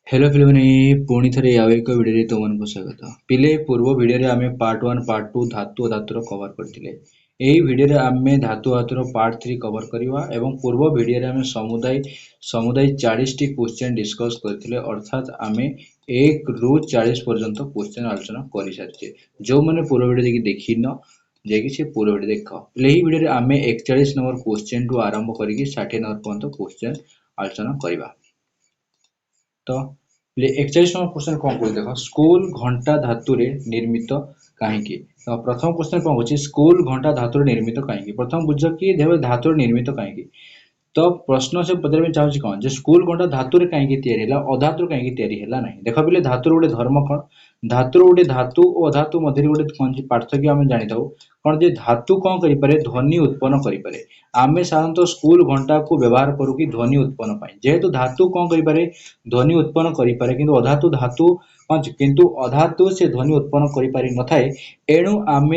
Hello पिले पुणी थे आउ एक भिडियो तुमको स्वागत पिले पूर्व भिडियो आम पार्ट 1 पार्ट 2 धातु और धातुर कवर करते यही भिडियो आम धातु धातुर पार्ट 3 कवर करवा एवं पूर्व भिडियो आम समुदाय समुदाय 40 टी क्वेश्चन डिस्कस करते अर्थात आम 1 ରୁ 40 पर्यंत क्वेश्चन आलोचना कर सारी जो मैंने पूर्व भिडियो देखी न देखिए से पूर्व भिडियो देख यही भिडियो आम 41 नंबर क्वेश्चन टू आरंभ करके 60 नंबर पर्यंत क्वेश्चन आलोचना करवा। तो 41 नंबर क्वेश्चन कौन कर देख स्कूल घंटा धातु निर्मित कहीं। तो प्रथम क्वेश्चन कौन होची स्कूल घंटा धातु निर्मित कहीं। प्रथम बुझ कि धातु निर्मित कहीं। तो प्रश्न से पचार चाहिए कौन जो स्कूल घंटा धातु कहीं अधातु कहीं या ना देख पे धातुर गोटे धर्म कौन धातुर गोटे धातु और अधातु मध्य गोटे कौन पार्थक्य आम जानी था कौन जो धातु कौन करें ध्वनि उत्पन्न करें। आम साधारणतः स्कूल घंटा को व्यवहार करूँ कि ध्वनि उत्पन्न जेहेतु धातु कौन करें ध्वनि उत्पन्न करें कि अधातु धातु कौन किंतु अधातु से ध्वनि उत्पन्न कर न था एणु आम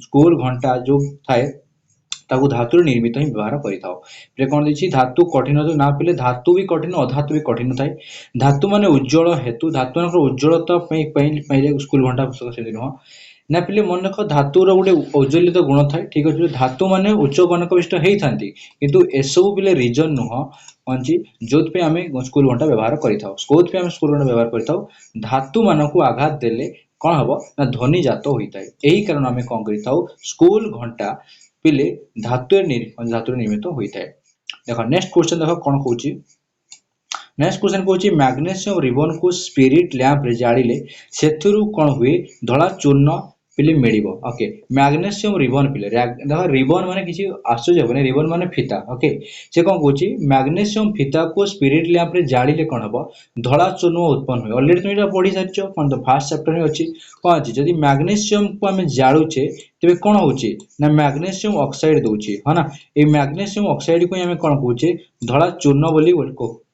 स्कूल घंटा जो थाए ताकू धातु निर्मित ही व्यवहार करें। कौन देखिए धातु कठिन ना पे धातु भी कठिन अधातु भी कठिन थाए धातु माने उज्जवल हेतु धातु उज्जवलता स्कूल घंटा नुह ना पे मन रख धातुर गोटे औज्ज्वल्यत गुण थाए ठीक अच्छे धातु माने उच्च गणक विशिष्ट होता किंतु एसबू पे रिजन नुह कौन जो आम स्कूल घंटा व्यवहार करें स्कूल घंटा व्यवहार करें धातु मान को आघात देले कौन हम ना ध्वनि जात होता है यही कारण आम कौन कर स्कूल घंटा पिले धातु निर्मित होता है। देख नेक्स्ट क्वेश्चन देख कौन कौन नेक्स्ट क्वेश्चन कौन मैग्नेशियम रिबन को स्पिरिट लैंप रे जाड़िले से कौन हुए धला चूर्ण पिले मिल ओके मैग्नेशियम रिबन पिले देख रिबन माने किसी आश्चर्य हेनी रिबन माने फीता ओके से कौन कौन मैग्नेशियम फीता को स्पिरिट लैंप रे जाड़िले कौन हम धला चूर्ण उत्पन्न हुए अलरेडी तुम यहाँ पढ़ी सारी कौन तो फास्ट चैप्टर में अच्छी कौन अच्छी जदि मैग्नेशियम को आम जाड़ुचे तेरे कौन होची ना मैग्नेशियम ऑक्साइड दूची है ना ये मैग्नेशियम ऑक्साइड को आम कौन कहे धला चूर्ण बोली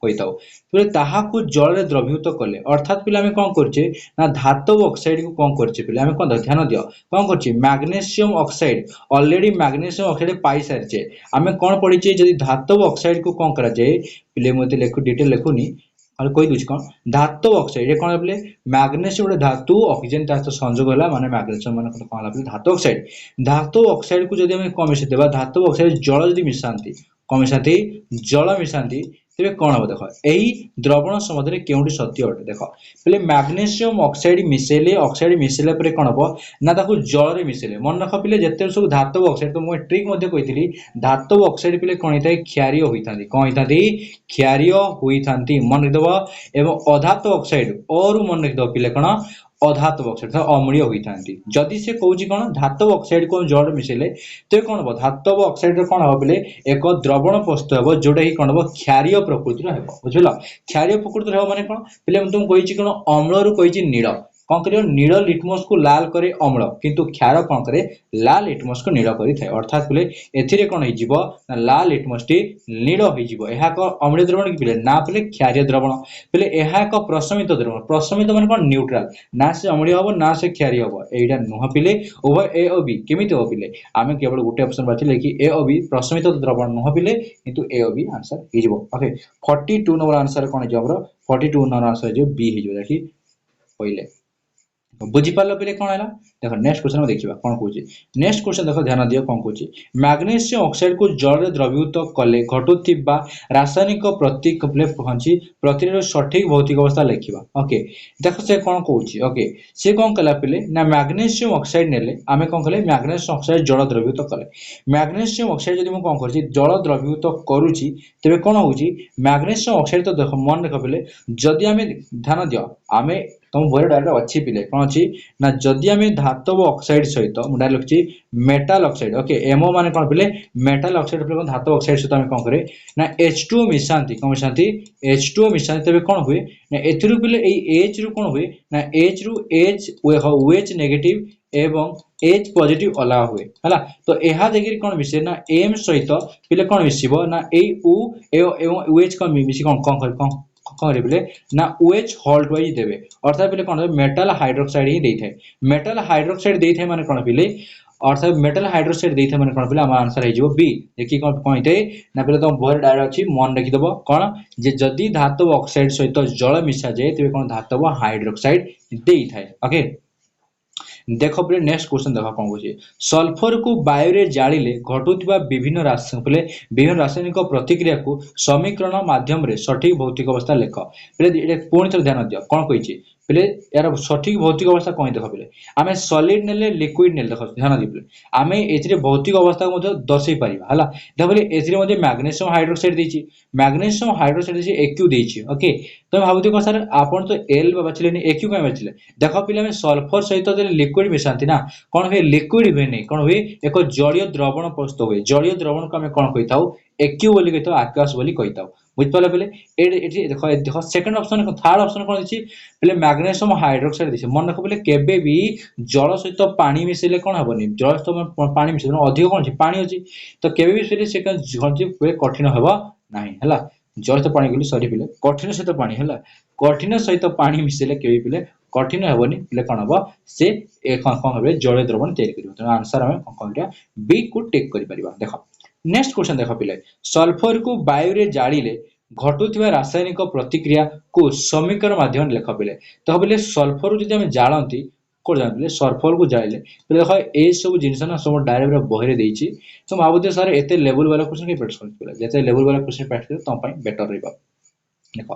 कही ताहाकू जल द्रवीभूत कले अर्थात पे आम कौन करछे ना धातव ऑक्साइड को कौन करछे पे आम कौन ध्यान दियो कौन करछे magnesium oxide already magnesium oxide पाई सारी आम कौन पढ़ीचे जदि धातव ऑक्साइड को कौन करा जाए पे मत डिटेल लिखुनी कही दूसरी कौन धातु ऑक्साइड कौन बोले मैग्नेशियम गोटे धातु ऑक्सीजन सहित संजोग है माने मैग्नेशियम मान कौन धातु ऑक्साइड को जब कौन मिसाई धातु ऑक्साइड जल जब मिसाती कौन मिसाती जल मिसाती तेरे कौन हम देख यही द्रवण सम्बन्ध केउटी सत्य अटे देख पे मैग्नेशियम ऑक्साइड मिसेला कौन हम ना जल मिसेले मन रख पे जिते सब धातु ऑक्साइड तो मुझे ट्रिक कही धातु ऑक्साइड पे कौन होता है क्षारीय होता कौन होता क्षारीय होती मन रखिद एवं अधातु ऑक्साइड और मन रखिद पे कौन अधातु ऑक्साइड अम्लीय होता जदि से कौन कौन धातु ऑक्साइड को जल मिसेले तो कौन हम धातु ऑक्साइड कौन हम पे एक द्रवण प्रस्तुत हो जोटा कि कौन हम क्षारीय प्रकृतिर बुझल क्षारीय प्रकृतिर हम माने कौन पे तुमको कही कौन अम्ल रु कही नील कौन कर नील लिटमस को लाल करे अम्ल किंतु क्षार कौन करे लाल लिटमस को नील कर अर्थात पे ए कौन हो लाल लिटमस टी नील हो अम्लीय द्रवण कि ना पे क्षारीय द्रवण पे एक प्रशमित द्रवण प्रशमित मान कौन न्यूट्राल ना से अम्लीय हम ना से क्षारीय हम यहाँ नुह पिले उभय ए और बी केमी हम पिले आम केवल गोटे ऑप्शन बाछिले कि ए और बी प्रशमित द्रवण नुह पिले किंतु ए और बी आंसर हो ओके 42 नंबर आंसर कौन हो 42 नंबर आंसर जो बी हो पहले बुझीपार पे कौन है देख नेक्स्ट क्वेश्चन देखा कौन कौन नेक्स्ट क्वेश्चन देख ध्यान दियो कौन कौन मैग्नेशियम ऑक्साइड को जल द्रवीभूत कले घटुवा रासायनिक प्रतीक पहुंची प्रतिक्रिया सठिक भौतिक अवस्था लिखा ओके देख से कौन कौन ओके से कौन कला पे ना मैग्नेशियम ऑक्साइड नेले आम कौन कले मैग्नेशियम ऑक्साइड जल द्रवीभूत कले मैग्नेशियम ऑक्साइड जब कौन कर जल द्रवीभूत करुच्ची तेरे कौन हो मैग्नेशियम ऑक्साइड तो देख मन रख पे जदि आम ध्यान दियो आम तुम बही डायरेक्ट अच्छी पिले कौन अच्छी ना जदि आम धातव ऑक्साइड सहित मुझे लिखी मेटाल ऑक्साइड ओके एमओ मान कौन पे मेटाल ऑक्साइड पे धातव ऑक्साइड सहित आम कौन करे ना H2O मिसाती कौन मिसाती H2O मिसाती तेज कौन हुए ना एथुरु पे H रु कौन हुए ना H रु H OH नेगेटिव एवं H पॉजिटिव अलग हुए है तो यह देखिए कौन मिसे ना M सहित पे कौन मिसब ना U एवं OH कौन मिसी कौन कौन कौन कौन पे ना OH हॉल्ट वाइज देवे अर्थात पे कौन मेटाल हाइड्रोक्साइड ही देता है मेटाल हाइड्रोक्साइड देता है माने कौन पे अर्थात मेटल हाइड्रोक्साइड देइथे माने कोन पिले हम आंसर हे जिवो बी देखि कोन कहिते ना पिले तो बोर डायरेक्ट अछि मन रखि दबो कोन जे जदी धातु ऑक्साइड सहित जल मिसा जाय तबे कोन धातु हाइड्रोक्साइड देइ थाए ओके देख पे नेक्स्ट क्वेश्चन देख कौन कहे सल्फर को वायु रे जालिले घटुवा विभिन्न रासायनिक प्रतिक्रिया को समीकरण माध्यम रे सठिक भौतिक अवस्था लेख पे पुणी थे ध्यान दियो कौन कही पे यार सठिक भौतिक अवस्था कौन देख पे आम सॉलिड नेले लिक्विड नेले देख ध्यान दी आम ए भौतिक अवस्था को दर्शई पार है देख पे मैग्नेशियम हाइड्रोक्साइड देछि मैग्नेशियम हाइड्रोक्साइड देछि एक्यू देछि ओके तो भाबुथिब सर आपण तो एल बाछिले एक्यू कहीं बाछिले देख पे सल्फर सहित लिक्विड मिसाती ना कौन हुए लिक्विड हुए नहीं कौन हुए एक जलीय द्रवण प्रस्तुत हुए जलीय द्रवण को आम कौन कही था एक्यू बोली कही था आकाश बोली कही था बुझिपारे पे देख सेकंड ऑप्शन थर्ड ऑप्शन कौन अच्छी पे मैग्नेशियम हाइड्रोक्साइड देछि मन रख पे केबे भी जल सहित पानी मिसेले कौन हेबनी जल सहित पानी मिसेले अधिक कौन अछि पानी अछि तो केबे भी से कठिन हेबो नाही हला जल सहित पानी गली सॉरी पे कठिन सहित पानी हला कठिन सहित पानी मिसेले केबे पे कठिन हेबनी पे कौन हम से कौन हे जल द्रवण तैयारी कर तेणु आंसर आम कौन बी को टेक कर देख नेक्स्ट क्वेश्चन देख पे सल्फर को वायु रे जालिले घटुवा रासायनिक प्रतिक्रिया को समीकरण माध्यम लेख पे तो पे सल्फर जब आम जालती कौन जानते सल्फर को जाइले देख ये सब जिन ना सब डायरेक्ट बही देती तो भावुते सर एत लेवल वाला क्वेश्चन कहीं प्रैक्टिस जिते लेवल वाला क्वेश्चन प्रैक्टिस तुम बेटर रहा देख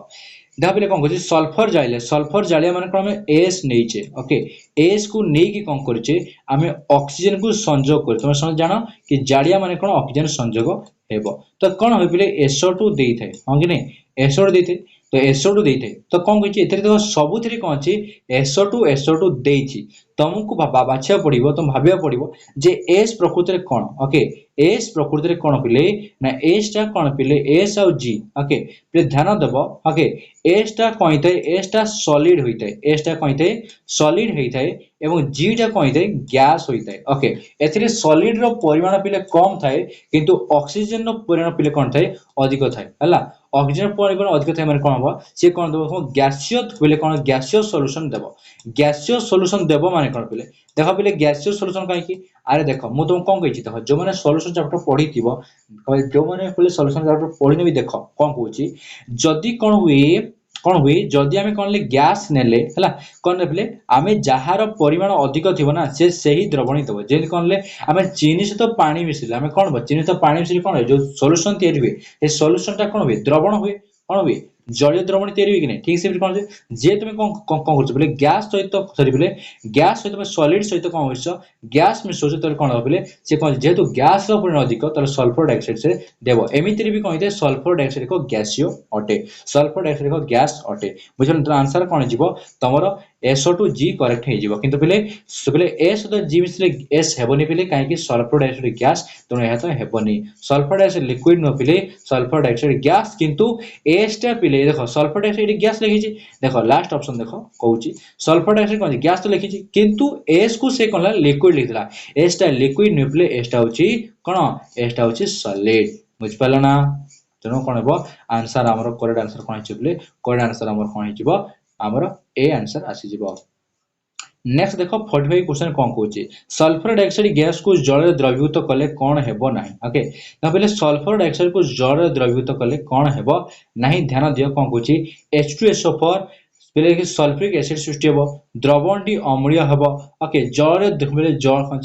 देख पे कौन कह सल्फर जालिया मान कौन एस नहीं ओके एस को नहीं कौन करे आम ऑक्सीजन को संजोग कर तुम जान कि जालिया मान कौन ऑक्सीजन संजोग हेब तो कौन हो पे SO2 दे थाए हाँ कि नहीं SO2 दे तो SO2 दे थाए तो कौन कही देखो सबुथ कौन अच्छी SO2 देछि तुमको बाछा पड़ो तुम भाविया पड़ो जे एस प्रकृति में कौन ओके एस प्रकृति में कौन पिले ना एस टा कौन पिले एस आउ जी ओके पे ध्यान देव ओके एस टा कौन थाए एस टा सॉलिड होता है एस टा कौन थाए सॉलिड होता है एवं जी टा कौन थाए गैस होता है ओके एथिरे सॉलिड रो परिमाण पिले कम थाए किंतु ऑक्सीजन रो परिमाण पिले कौन थाए अधिक थाए हला ऑक्सीजन परिमाण अधिक थाए माने कौन हो से कौन देबो गैसियस पिले कौन गैसियस सॉल्यूशन देबो गैसियस सॉल्यूशन देबो माने कौन पिले देख पे गैसियस सॉल्यूशन कहीं अरे देख मुझे तुम कौन कही देख जो मैंने सॉल्यूशन चैप्टर पढ़ी जो मैंने सॉल्यूशन चैप्टर पढ़ी भी देख कौन कहूँ जदि कौन हुए जदि आम कौन गैस नेले है कौन ने आम जार परिमाण अधिक थी ना से ही द्रवणी दब जमी कौन आम चीनी सहित पानी मिसिले आम कौन चीनी सहित पानी मिसिले कौन जो सॉल्यूशन तैयारी हुए सॉल्यूशन टा कौन हुए द्रवण हुए कौन हुए जलीय द्रवण तैयारी हुए कि नहीं ठीक से कौन जे तुम कौन कर गैस सहित सरी पे गैस सहित सॉलिड सहित कौन हो गैस मिसौच तो कौन हो से कौन जेहेतु गैस परिमाण अधिक तो सल्फर डाइऑक्साइड से देव एमती भी कही सल्फर डाइऑक्साइड एक गैसीय अटे सल्फर डाइऑक्साइड एक गैस अटे बुझल तो आंसर कौन हो तुम SO2G करेक्ट हो किंतु पे एस जी मिसले एस हेबनी पे कहीं सल्फर डाइऑक्साइड गैस तेणु यह तो हेबनी सल्फर डाइऑक्साइड लिक्विड न पिले सल्फर डाइऑक्साइड गैस किंतु एस टा पिले देख सल्फर डाइऑक्साइड गैस लिखी देख लास्ट ऑप्शन देख कहूँ सल्फर डाइऑक्साइड कौन गैस तो लिखी किंतु एस को से कौन लिक्विड लिखा एस टा लिक्विड नुह पिले एस टा हूँ कौन एस टा हूँ सॉलिड बुझिपाल ना तेणु कौन हम आंसर आमर करेक्ट आंसर कौन हो करेक्ट आंसर आमर कौन हो आमर ए आंसर आसीज नेक्स्ट देख 45 क्वेश्चन कौन कहूँ सल्फर डाइऑक्साइड गैस को जल द्रवीभूत कले कौन हेबो नाही ओके ना पहले सल्फर डाइऑक्साइड को जल द्रवीभूत कले कौन हेबो नाही ध्यान दियो कौन कहूँ H2SO4 पहले कि सल्फ्रिक एसिड सृष्टि हेबो द्रवण टी अम्लीय हेबो ओके जल रे जल कौन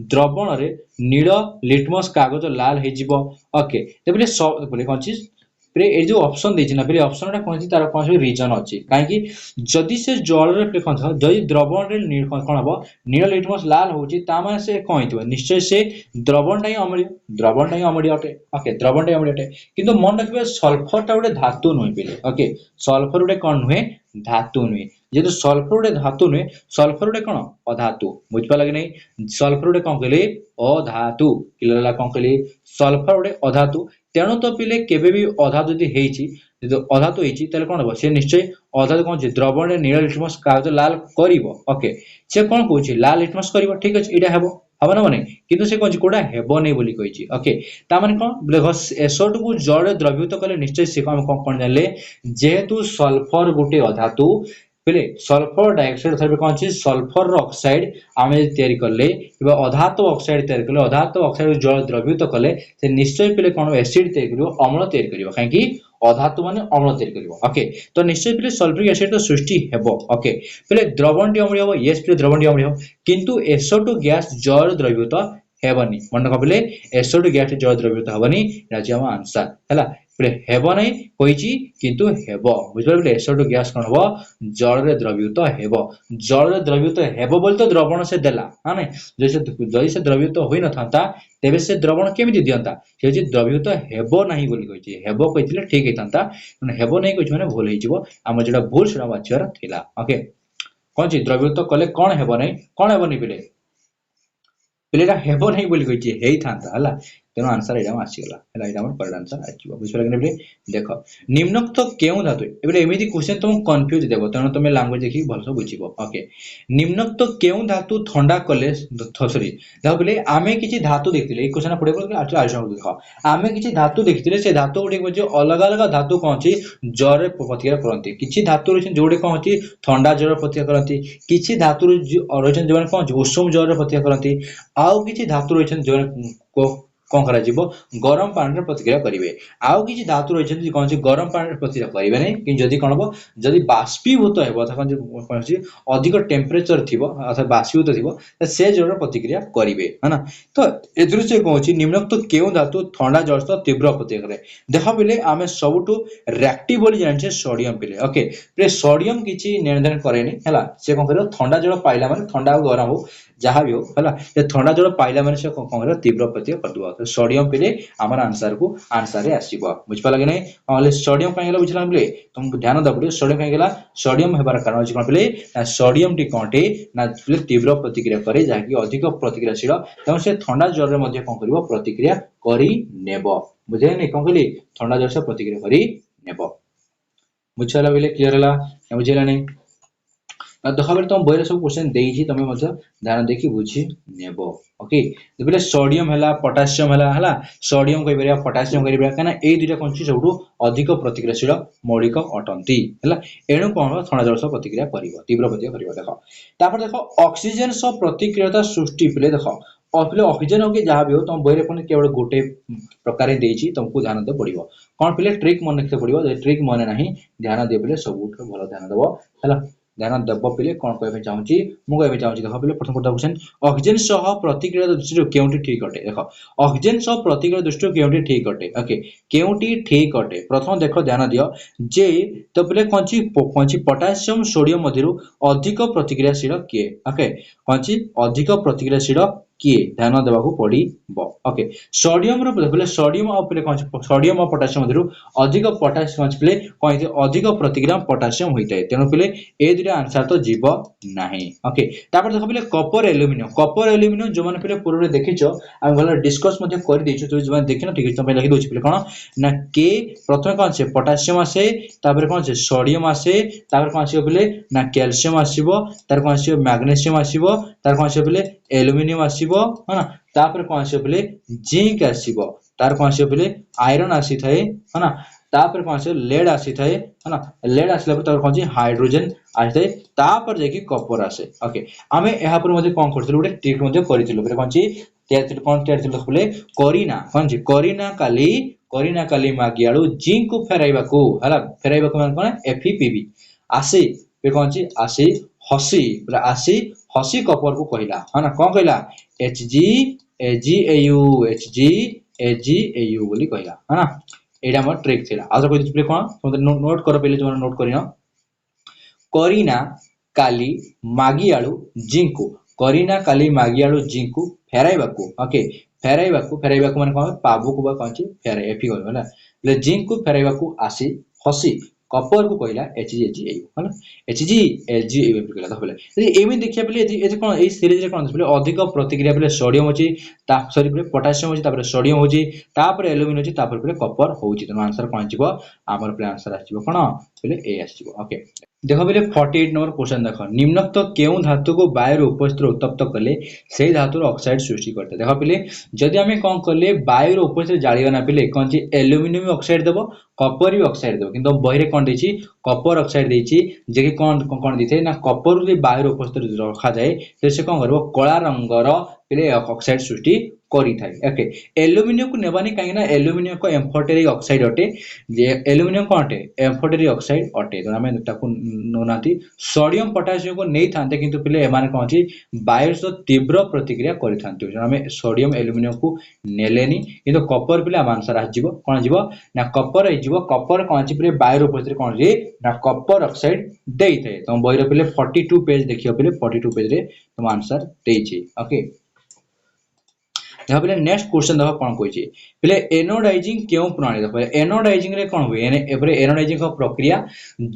द्रवण रे नील लिटमस कागज लाल हे जिवो ओके तो पहले कौन ये जो ऑप्शन देछि ना फिर ऑप्शन कौन तार कौन रीजन अच्छी कहीं जदि से जल रे कौन जदि द्रवण रे कौन हम नील लिटमस लाल होची से कौन हो निश्चय से द्रवण ही अम्लीय अटे ओके द्रवण ही अम्लीय अटे किंतु मन रखिए सल्फर टा गोटे धातु नुहे पे ओके सल्फर गोटे कौन नुहे धातु नुहे जेहेतु सल्फर गोटे धातु नुहे सल्फर गोटे कौन अधातु बुझिपाल कि नहीं सल्फर गोटे कौन कहले अधातु क्लियर कौन कहले सल्फर गोटे अधातु तेणु तो पिले केबे भी अधातु यदि अधातु होती कौन हम सी निश्चय अधातु कौन द्रवण नील लिटमस कागज लाल कर ओके से कौन कहूँ लाल लिटमस कर ठीक अच्छे यहाँ हम हम ना मैंने किंतु से कौन कौटा हेबनी बोली कही ओके ताने कौन SO2 को जल द्रवीभूत कले निश्चय से कौन जानले जेहेतु सल्फर गोटे अधातु पहले सल्फर डाइऑक्साइड थरबे कौन छी सल्फर ऑक्साइड आमे तयारी करले किबा अधातु ऑक्साइड तयारी करले अधातु ऑक्साइड जल द्रवीभूत कले से निश्चय पहले कोन एसिड तयारी करिवो अम्ल तयारी करिवो काहे कि अधातु माने अम्ल तयारी करिवो ओके तो निश्चय पहले सल्फ्यूरिक एसिड तो सृष्टि हेबो ओके पहले द्रवणटी अम्लीय हो यस पहले द्रवणटी अम्लीय हो किंतु SO2 गैस जल द्रवीभूत हेबनी मन कहले SO2 गैस जल द्रवीभूत हेबनी राजी हम आंसर हैला पहले हेबो नै होईची किंतु हेबो बुझले SO2 गैस कोन हो जल रे द्रवीभूत हेबो जल रे द्रवीभूत हेबो बोल तो द्रवण से देला हां नै जैसे से द्रवीभूत होई न थांता तेबे से द्रवण केमिति दियंता से जे द्रवीभूत हेबो नाही बोली कहिची हेबो कहितले ठीक हेतांता माने हेबो नै कहिची माने भूल हेजिवो हम जेटा भूल सेटा वाच्यर थिला ओके कोन छी द्रवीभूत कले कोन हेबो नै कोन हेबो नै पिलेटा हेबो नहीं बोली कहिची हेई थांता हला तेनो आंसर एटा आसी गला हला एटा हमर करेक्ट आंसर आइबो बुझले कि नै देखो निम्नोक्त केउ धातु एबे एमिति क्वेश्चन तुम कंफ्यूज देबो तेनो तुम लैंग्वेज देखि भलसो बुझिबो ओके निम्नोक्त केउ धातु ठंडा कले सॉरी देखो बोले आमे किछि धातु देखतिले ए क्वेश्चन पढे बोले आठ आठ देखो आमे किछि धातु देखतिले से धातु गुडी बजे अलग अलग धातु कोन छी जरे प्रतिक्रिया करंती किछि धातु रहिछ जोडे कोन छी ठंडा जरे प्रतिक्रिया करंती किछि धातु रहिछ जोने कोन छी उष्म जरे प्रतिक्रिया करंती आउ किछि धातु रहिछन जो कोन करा जीवो गरम पानी रे प्रतिक्रिया करिवे आउ किछि धातु रहिछन जे कोन छी गरम पानी रे प्रतिक्रिया करिवे नै कि जदी कोन हो जदी बाष्पीभूत हेबो त कोन छी अधिक टेम्परेचर थिबो अथवा बाष्पीभूत थिबो त से जरे प्रतिक्रिया करिवे हना तो एदुरु से कोन छी निम्नोक्त केउ धातु ठंडा जल सह तीव्र प्रतिक्रिया करे देखा बिले आमे सबटु रिएक्टिव बोली जानि छे सोडियम पिले ओके प्ले सोडियम किछि नियंत्रण करेनी हला से कोन करियो ठंडा जल पाइला माने ठंडा हो गरम हो जहां भी हो हला ये ठंडा जल पाइला माने से कोन करियो तीव्र प्रतिक्रिया करदुवा तो सोडियम पिले हमर आंसर को आंसर रे आसीबो बुझ पाला कि नै हले सोडियम काहे गेला बुझला बिले तुम ध्यान द पड़ियो सोडियम काहे गेला सोडियम हेबार कारण अछि कोन बिले ना सोडियम टी कोनटे ना बिले तीव्र प्रतिक्रिया करे जहा कि अधिक प्रतिक्रियाशील त से ठंडा जल रे मध्ये कोन करिवो प्रतिक्रिया करि नेबो बुझे नै कोन कहली ठंडा जल से प्रतिक्रिया करि नेबो बुझला बिले क्लियर हला बुझला नै देखा बेले तुम बहिरे सब क्वेश्चन देइछि तमे मते ध्यान देखि बुझी नेबो ओके बेले सोडियम हला पोटेशियम हला सोडियम कहि परिया पोटेशियम कहि परिया काना ए दुटा कोन छि सबटु अधिक प्रतिक्रियाशील मौलिक अटंती हला एणु कोन ठंडा जल सह प्रतिक्रिया करिवो तीव्र प्रतिक्रिया करिवो देखो तापर देखो ऑक्सीजन सह प्रतिक्रियाता सृष्टि पिले देखो पिले ऑक्सीजन हो के जहां भी हो तुम बहिरे कोन केवल गोटे प्रकार देइछि तुमको ध्यान दे पड़िवो कोन पिले ट्रिक मन रखते पड़िवो जे ट्रिक मन नाही ध्यान दे पिले सबटु भलो ध्यान देबो हला ध्यान देबो पिले कोन कहबे चाहूची मु कहबे चाहूची देखो पिले प्रथम क्वेश्चन ऑक्सीजन सह प्रतिक्रिया दृष्टि केउटी ठीक अटे देखो ऑक्सीजन सह प्रतिक्रिया दृष्टि केउटी ठीक अटे ओके केउटी ठीक अटे प्रथम देखो ध्यान दियो जे तो पिले कोंची पोटेशियम सोडियम मध्यरु अधिक प्रतिक्रियाशील किए ओके कोंची अधिक प्रतिक्रियाशील किए ध्यान देबाकू पड़िबो ओके सोडियम रो बोले सोडियम और पिले कोंची सोडियम और पोटेशियम मध्यरु अधिक पोटेशियम पिले कोंची अधिक प्रतिक्रिया पोटेशियम होइताय तेनो पिले ए दुटा आंसर तो जीव नाही ओके तापर देखो पिले कॉपर एल्युमिनियम जो माने पिले पूर्व रे देखिचो हम भलो डिस्कस मध्ये कर देइछो तो जो माने देखिनो ठीक छै लिखि दोछि पिले कोन ना के प्रथम कोन छै पोटेशियम आसे तापर कोन छै सोडियम आसे तापर कोन छै पिले ना कैल्शियम आसीबो तार कोन छै मैग्नीशियम आसीबो तार कोन छै पिले एल्युमिनियम आसीबो हना तापर कोन छै पिले जिंक आसीबो तार कोन छै पिले आयरन आसी थाए हना तापर कोन छै लेड आसी थाए हना लेड आसला पर तापर कोन छै हाइड्रोजन आसी थाए तापर जे कि कॉपर आसे ओके हमें एहा पर मध्ये कोन करथिलु उडे ट्रिक मध्ये करिथिलु पर कोन छै कोन करथिलु बोले करीना काली मागियाळु जिंक को फेराइबाकू हला फेराइबाकू मान कोन एफईपीबी आसे पे कोन छै आसे हसी बोले आसे हसी कॉपर को कहिला हना कोन कहिला HgAgAu बोली कहिला हना एडा हमर ट्रिक थिला आ कोइ दिसप्ले कोन तुम नोट करो पहिले तुम नोट करिनो करीना काली मागियाळु जिंकु करीना काली मागियाळु जिंकु फेराइबाकू ओके फेराइबाकू माने कोन पाबु को बा कोन छी फेराइ एफी को होला ले जिंकु फेराइबाकू आसी हसी कॉपर को कहला HgAgAu होला HgAgAu कहला त बोले यदि एमे देखिया पले ए कोन ए सीरीज रे कोन पले अधिक प्रतिक्रिया पले सोडियम होची ता सॉरी पले पोटेशियम होची तापर सोडियम होची तापर एल्युमिनियम होची तापर पले कॉपर होची त आंसर कोन छिबो हमर पले आंसर आछिबो कोन पले ए आछिबो ओके देखो बोले 48 नंबर क्वेश्चन देखो निम्नोक्त केउ धातु को वायु उपस्थित उत्तप्त कले से धातुर ऑक्साइड सृष्टि करते देखो पिले जदि आमे कोन करले वायु उपस्थित जालिबा ना पिले कोन जे एल्युमिनियम ऑक्साइड देबो कॉपर भी ऑक्साइड देबो किंतु बहिरे कोन देछि कॉपर ऑक्साइड देछि जे कि कोन कोन दिथे ना कॉपर रे वायु उपस्थित रखा जाए तो से कोन करबो कला रंगर पिले ऑक्साइड सृष्टि करी थाए ओके एल्युमिनियम को नेबानी काहे ना एल्युमिनियम को एम्फोटेरिक ऑक्साइड अटे जे एल्युमिनियम कोन अटे एम्फोटेरिक ऑक्साइड अटे तो हमें ताकू नोनाती सोडियम पोटेशियम को नहीं थांते किंतु पिले एमाने कोन अछि वायु सहित तीव्र प्रतिक्रिया करि थांते हमें सोडियम एल्युमिनियम को नेलेनी किंतु कॉपर पिले आंसर आ जिवो कोन जिवो ना कॉपर आ जिवो कॉपर कोन अछि पिले वायु उपस्थित कोन जे ना कॉपर ऑक्साइड देई थे तो बहिर पिले 42 पेज देखियो पिले 42 पेज रे तुम आंसर देई छी ओके यहाँ पे नेक्स्ट क्वेश्चन देखो कौन कोइछि पहले एनोडाइजिंग क्यों प्रणाली देखो एनोडाइजिंग रे कौन हुए एपरे एनोडाइजिंग को प्रक्रिया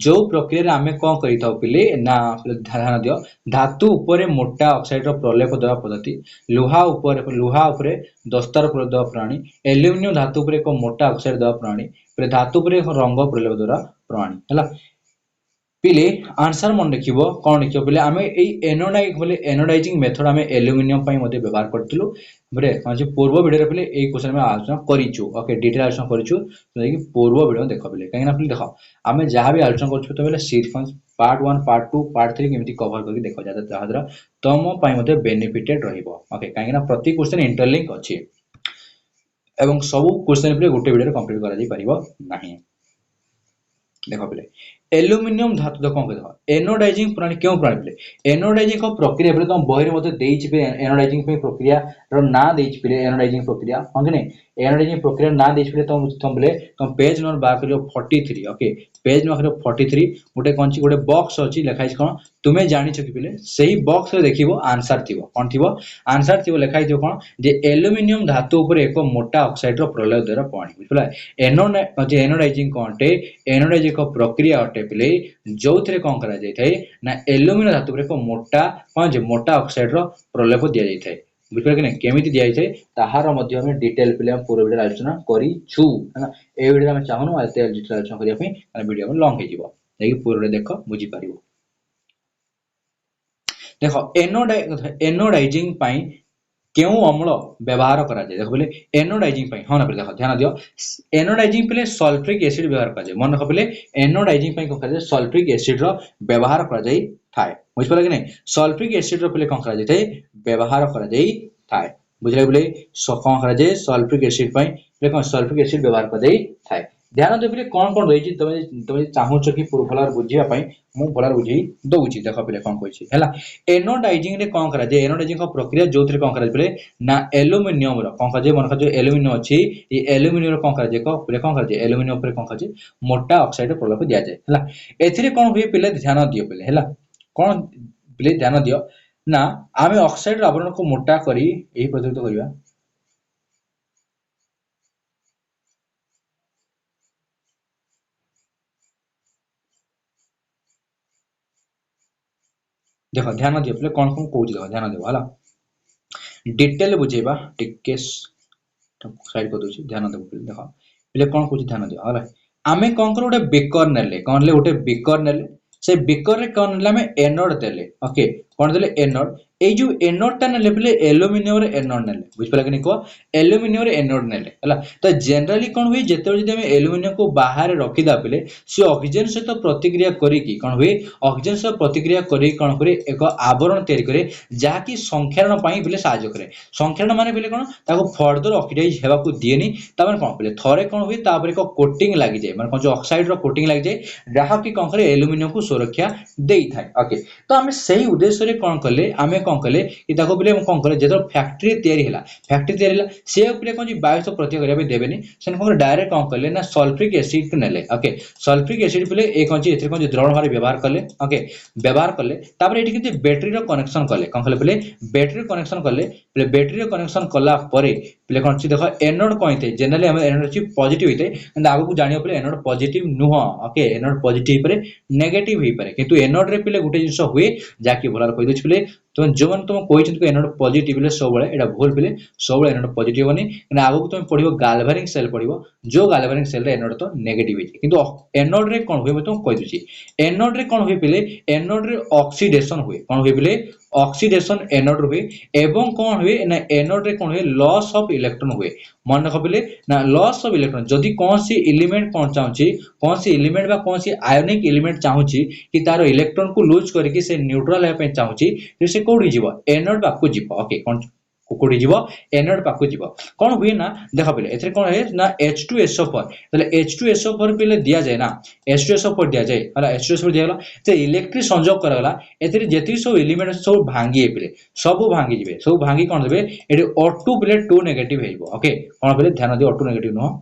जो प्रक्रिया रे हमें कौन करिथाउ पहले ना ध्यान दियो धातु ऊपर मोटा ऑक्साइड रो प्रलेप देवा पद्धति लोहा ऊपर दस्तार प्रलेप देवा प्रणाली एल्युमिनियम धातु ऊपर एक मोटा ऑक्साइड देवा प्रणाली फिर धातु ऊपर एक रंग प्रलेप देवा प्रणाली हला पिले आंसर मन देखिबो कोन देखिबो पिले आमे एई एनोडाइजिंग मेथड आमे एल्युमिनियम पई मध्ये व्यवहार करथिलु बरे जे पूर्व वीडियो रे पिले एई क्वेश्चन में आलोचना करिछु ओके डिटेल आलोचना करिछु तो देखि पूर्व वीडियो देखो पिले काहे ना पिले देखो आमे जहां भी आलोचना करछु तो पिले सीक्वेंस पार्ट 1 पार्ट 2 पार्ट 3 केमिति कवर करके देखो जाता जहाद्रा तम पई मध्ये बेनिफिटेड रहिबो ओके काहे ना प्रति क्वेश्चन इंटरलिंक अछि एवं सब क्वेश्चन पिले गोटे वीडियो रे कंप्लीट करा जाई परिबो नाही देखो पिले एल्युमिनियम धातु देखो देखो एनोडाइजिंग प्रणाली क्यों प्रणाली पिले एनोडाइजिंग को प्रक्रिया पिले तुम बहिर मते देइछि पे एनोडाइजिंग पे प्रक्रिया रो ना देइछि पिले एनोडाइजिंग प्रक्रिया हम ने एनोडाइजिंग प्रक्रिया ना देइछि पिले तुम पिले तुम पेज नंबर बा करियो 43 ओके पेज नंबर 43 गोटे कोनची गोटे बॉक्स अछि लिखाइ कोन तुमे जानि छ कि पिले सेही बॉक्स रे देखिबो आंसर थिबो कोन थिबो आंसर थिबो लिखाइ थिबो कोन जे एल्युमिनियम धातु ऊपर एक मोटा ऑक्साइड रो प्रलय द्वारा पानी बुझला एनोडाइजिंग कोनटे एनोडाइजिंग को प्रक्रिया अटे पिले जोथरे कोन करा जाय थाए ना एल्युमिनियम धातु ऊपर एक मोटा ऑक्साइड रो प्रलेप दिया जाय थाए बुझला कि नहीं केमिति दिया जाय ताहार मध्ये हम डिटेल पिले हम पूरा वीडियो आलोचना करी छु है ए वीडियो हम चाहनु आते डिटेल आलोचना करिया पे वीडियो में लॉन्ग हे जिवो देखि पूरा देखो बुझी पारिबो देखो एनोडाइजिंग पाई केउ अम्ल व्यवहार करा जाय देखो बोले एनोडाइजिंग पाई हां ना देखो ध्यान दियो एनोडाइजिंग पले सल्फ्यूरिक एसिड व्यवहार करा जाय मन रखो बोले एनोडाइजिंग पाई को करा जाय सल्फ्यूरिक एसिड रो व्यवहार करा जाय थाए बुझ पले कि नहीं सल्फ्यूरिक एसिड रो पले कोन करा जाय थाए व्यवहार करा जाय थाए बुझले बोले कोन करा जाय सल्फ्यूरिक एसिड पाई पले कोन सल्फ्यूरिक एसिड व्यवहार करा जाय थाए ध्यान दे पले कोन देछि तमे चाहू छ कि पूरा भलार बुझिया पाई मु भलार बुझी दउछि देखो पले कोन कहछि हैला एनोडाइजिंग रे कोन करा जाय एनोडाइजिंग को प्रक्रिया जोथरे कोन करा पले ना एल्युमिनियम रो कोन करा जाय मन का जो एल्युमिनियम अछि ए एल्युमिनियम रो कोन करा जाय को पले कोन करा जाय एल्युमिनियम ऊपर कोन करा जाय मोटा ऑक्साइड रो प्रलेप दिया जाय हैला एथिरे कोन होय पले ध्यान दियो पले हैला कोन पले ध्यान दियो ना आमे ऑक्साइड रो आवरण को मोटा करी एही पद्धति करिवा देखो ध्यान दियो पले कोन कोन कहउछि देखो ध्यान दियो हला डिटेल बुझेबा टिके साइड को दोछि ध्यान देबो पले देखो पले कोन कहउछि ध्यान दियो हला आमे कोन कर ओटे बेकर नेले कोन ले ओटे बेकर नेले से बेकर रे कोन नेले आमे एनोड देले ओके कोन देले एनोड ए जो एनोड ता नेले पले एल्युमिनियम रे एनोड नेले बुझ पले कि को एल्युमिनियम रे एनोड नेले हला तो जनरली कोन हुई जेते जदि हम एल्युमिनियम को बाहर रखि दा पले से ऑक्सीजन से तो प्रतिक्रिया करी कि कोन हुई ऑक्सीजन से प्रतिक्रिया करी कोन करे एक आवरण तयारी करे जहा कि संख्यारण पई पले सहायता करे संख्यारण माने पले कोन ताको फर्दर ऑक्सीडाइज हेबा को दिएनी ता माने कोन पले थरे कोन हुई ता पर एक कोटिंग लागि जाय माने कोन जो ऑक्साइड रो कोटिंग लागि जाय जहा कि कोन करे एल्युमिनियम को सुरक्षा देई थाए ओके तो हमें सही उद्देश्य रे कोन करले हमें कोन करले कि ताको पले कोन करे जेतो फैक्ट्री तयारी हला से पले कोन जी बायो तो प्रति करिया देबेनी सेन कोन डायरेक्ट कोन करले ना सल्फ्यूरिक एसिड को नेले ओके सल्फ्यूरिक एसिड पले एक कोन जी एथरे कोन जी द्रवण भारे व्यवहार करले ओके व्यवहार करले तापर एठी किते बैटरी रो कनेक्शन करले कोन करले पले बैटरी कनेक्शन करले पले बैटरी रो कनेक्शन करला परे पले कोन छी देखो एनोड कोइते जनरली हम एनोड छी पॉजिटिव हिते एंड आगु को जानियो पले एनोड पॉजिटिव नुह ओके एनोड पॉजिटिव परे नेगेटिव ही परे किंतु एनोड रे पले गुटे जिंस हुए जाकी भलार कहि दछ पले तुम जो मैंने तुम कही एनोड पॉजिटिव ले सब एटा भूल पिले सब एनोड पॉजिटिव होनी आगो तुम पढ़ो गाल्वानिक सेल पढ़ो जो गाल्वानिक सेल एनोड तो नेगेटिव है किंतु एनोड रे कोन हुए तुम कहि दूची एनोड रे कोन हुए पिले एनोड रे ऑक्सीडेशन हुए कोन हुए पिले ऑक्सीडेशन एनोड हुए एवं कोन हुए ना एनोड रे कोन हुए लॉस ऑफ इलेक्ट्रॉन हुए मन रख पिले ना लॉस ऑफ इलेक्ट्रॉन जदी कौन सी एलिमेंट कोन चाहूची कौन सी एलिमेंट बा कौन सी आयोनिक एलिमेंट चाहूची कि तार इलेक्ट्रॉन को लूज करके से न्यूट्रल हे पे चाहूची तो से कोडी जीवो एनोड पाकु जीवो ओके कोन कोडी जीवो एनोड पाकु जीवो कोन हुए ना देखो पहले एथरे कोन है ना H2SO4 तले H2SO4 पहले दिया जाए ना H2SO4 दिया जाए हला H2SO4 दिया हला ते इलेक्ट्रिक संयोग करगला एथरे जेती सब एलिमेंट सब भांगी पहले सब भांगी जीवे सब भांगी कोन देबे एडी O2 पहले 2 नेगेटिव हेइबो ओके कोन पहले ध्यान दियो O2 नेगेटिव न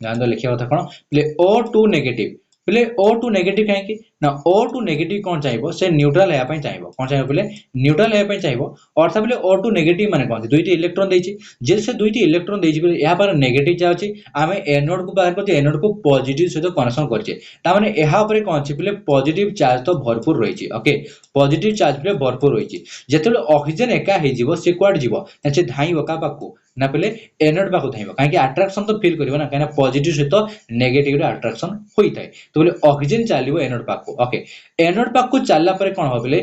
ध्यान दो लिखिया कथा कोन पहले O2 नेगेटिव पहले O2 नेगेटिव काहे कि ना O2 नेगेटिव कोन चाहिबो से न्यूट्रल हेया पई चाहिबो कोन चाहिबो पहले न्यूट्रल हेया पई चाहिबो अर्थात पहले O2 नेगेटिव माने कोन दुईटी इलेक्ट्रॉन देछि जे से दुईटी इलेक्ट्रॉन देछि पहले या पर नेगेटिव जाउछि आमे एनोड को बाहर करछि एनोड को पॉजिटिव सहित कनेक्शन करछि ता माने एहा ऊपर कोन अछि पहले पॉजिटिव चार्ज तो भरपूर रहिछि ओके पॉजिटिव चार्ज पहले भरपूर रहिछि जेतेले ऑक्सीजन एका हे जीवो से क्वाड जीवो से धाइबो का पाकू ना पहले एनोड पाकू धाइबो काहे कि अट्रैक्शन तो फील करिवो ना काहे ना पॉजिटिव सहित नेगेटिव रे अट्रैक्शन होई थाए तो बोले ऑक्सीजन चलिवो एनोड पाकू ओके एनोड पाकू चलला परे कोन हो बोले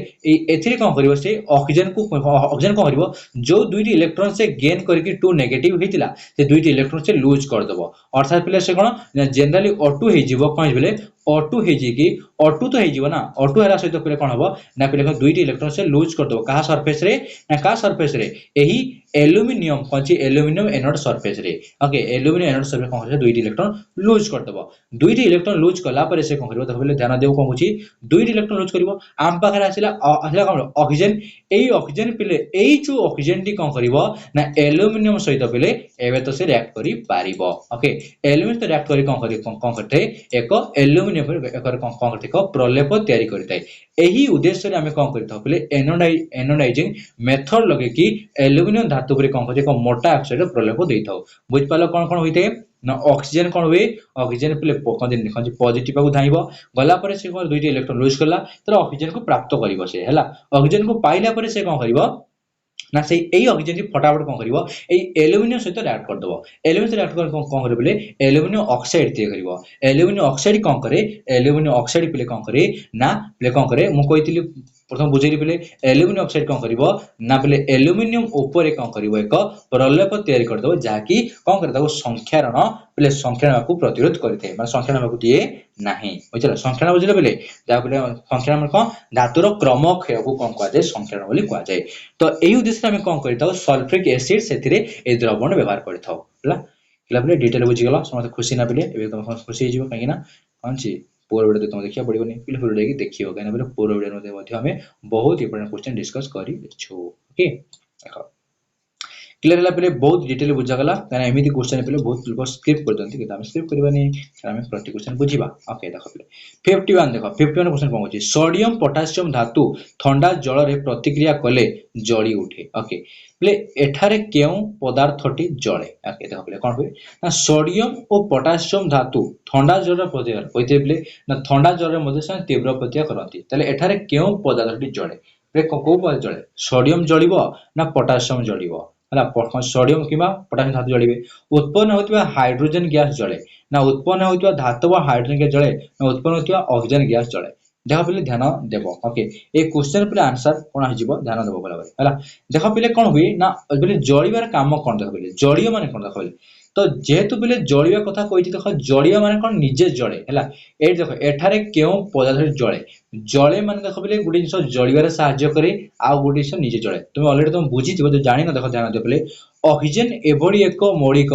एथिरे कोन करिवो से ऑक्सीजन कोन करिवो जो दुईटी इलेक्ट्रॉन से गेन करके 2 नेगेटिव हेतिला से दुईटी इलेक्ट्रॉन से लूज कर दबो अर्थात पहले से कोन जनरली O2 हे जीवो कोन बोले O2 हे जी कि O2 तो हे जीवो ना O2 हला सहित पहले कोन हबो ना पहले दुईटी इलेक्ट्रॉन से लूज कर दबो कहा सरफेस रे ना का सरफेस रे एही एल्युमिनियम कोनची एल्युमिनियम एनोड सरफेस रे ओके एल्युमिनियम एनोड सरफेस कोन हो दुईटी इलेक्ट्रॉन लूज कर दबो दुईटी इलेक्ट्रॉन लूज कला परे से कोन करबो देखो पहले ध्यान देउ कोन होची दुईटी इलेक्ट्रॉन लूज करबो आम पाखरे आसिला कोन ऑक्सीजन एई ऑक्सीजन पहले एई जो ऑक्सीजन टी कोन करबो ना एल्युमिनियम सहित पहले एबे तो से रिएक्ट करि पारिबो ओके एल्युमिनियम तो रिएक्ट करि कोन करथे एक एल्युमिनियम पर एकर कोन करथे को प्रलेप तयारी करथाय एही उद्देश्य रे हमें कोन करथौ पहले एनोडाइजिंग मेथड लगे कि एल्युमिनियम धातु पर कोन करथे को मोटा ऑक्साइड प्रलेप देथौ बुझ पालो कोन होइते ना ऑक्सीजन कोन हुए ऑक्सीजन पहले कोन दिन देखि पॉजिटिव को धाइबो गला परे से कोन दुईटी इलेक्ट्रॉन लूज करला तर ऑक्सीजन को प्राप्त करिवो से हला ऑक्सीजन को पाइला परे से कोन करिवो ना से एई ऑक्सीजन की फटाफट कोन करिवो एई एल्युमिनियम सहित रिएक्ट कर दबो एल्युमिनियम से रिएक्ट कर कोन करे बोले एल्युमिनियम ऑक्साइड तय करिवो एल्युमिनियम ऑक्साइड कोन करे एल्युमिनियम ऑक्साइड पले कोन करे ना पले कोन करे मु कहितली प्रथम बुझेली पले एल्युमिनियम ऑक्साइड कोन करिवो ना पले एल्युमिनियम ऊपर कोन करिवो एक प्रलेप तयारी कर दबो जाकी कोन करे ताको संख्यारण पले संख्यारण को प्रतिरोध करथे माने संख्यारण को दिए नाही बुझला संख्यारण बुझले पले जा पले संख्यारण कोन धातुर क्रमक्षय को कोन कहा जाय संख्यारण बोली कहा जाय तो एही उद्देश्य हम कोन करथाउ सल्फ्यूरिक एसिड सेथिरे ए द्रवण व्यवहार करथाउ हला हला पले डिटेल बुझि गेला समस्त खुशी ना पले एबे तुम खुशी हो जिवो काहे ना कोनची पूरा वीडियो तुम देखिया पड़िबो नहीं पहले वीडियो की देखियो काहे ना पहले पूरा वीडियो मध्ये मध्ये हमें बहुत इंपोर्टेंट क्वेश्चन डिस्कस करी छु ओके देखो क्लियर हला पहले बहुत डिटेल बुझा गला काहे एमिति क्वेश्चन पहले बहुत लोग स्किप कर दंती कि हम स्किप करबानी हम प्रति क्वेश्चन बुझिबा ओके देखो पहले 51 देखो 51 क्वेश्चन कोन होची सोडियम पोटेशियम धातु ठंडा जल रे प्रतिक्रिया कले जळी उठे ओके पहले एठारे केउ पदार्थटी जळे ओके देखो पहले कोन होय ना सोडियम और पोटेशियम धातु ठंडा जल रे प्रतिक्रिया होइते पहले ना ठंडा जल रे मध्ये से तीव्र प्रतिक्रिया करंती तले एठारे केउ पदार्थटी जळे पे को पदार्थ जळे सोडियम जळिबो ना पोटेशियम जळिबो हला सोडियम किबा पोटेशियम धातु जळिबे उत्पन्न होतिबा हाइड्रोजन गैस जळे ना उत्पन्न होतिबा धातु वा हाइड्रोजन गैस जळे ना उत्पन्न होतिबा ऑक्सीजन गैस जळे देखो पहले ध्यान देबो ओके ए क्वेश्चन पहले आंसर कोन हिजबो ध्यान देबो बराबर हला देखो पहले कोन हुई ना पहले जळिबार काम कोन देखो पहले जळियो माने कोन देखो पहले तो जेहेतु पहले जळिया कथा कहिति देखो जळिया माने कोन निजे जळे हला ए देखो एठारे केउ पदार्थ जळे जळे माने देखो पहले गुडी जिंस जळिबार सहाय्य करे आ गुडी जिंस निजे जळे तुम ऑलरेडी तुम बुझी जिवो जो जानि न देखो ध्यान दे पहले ऑक्सीजन एभडी एक मौलिक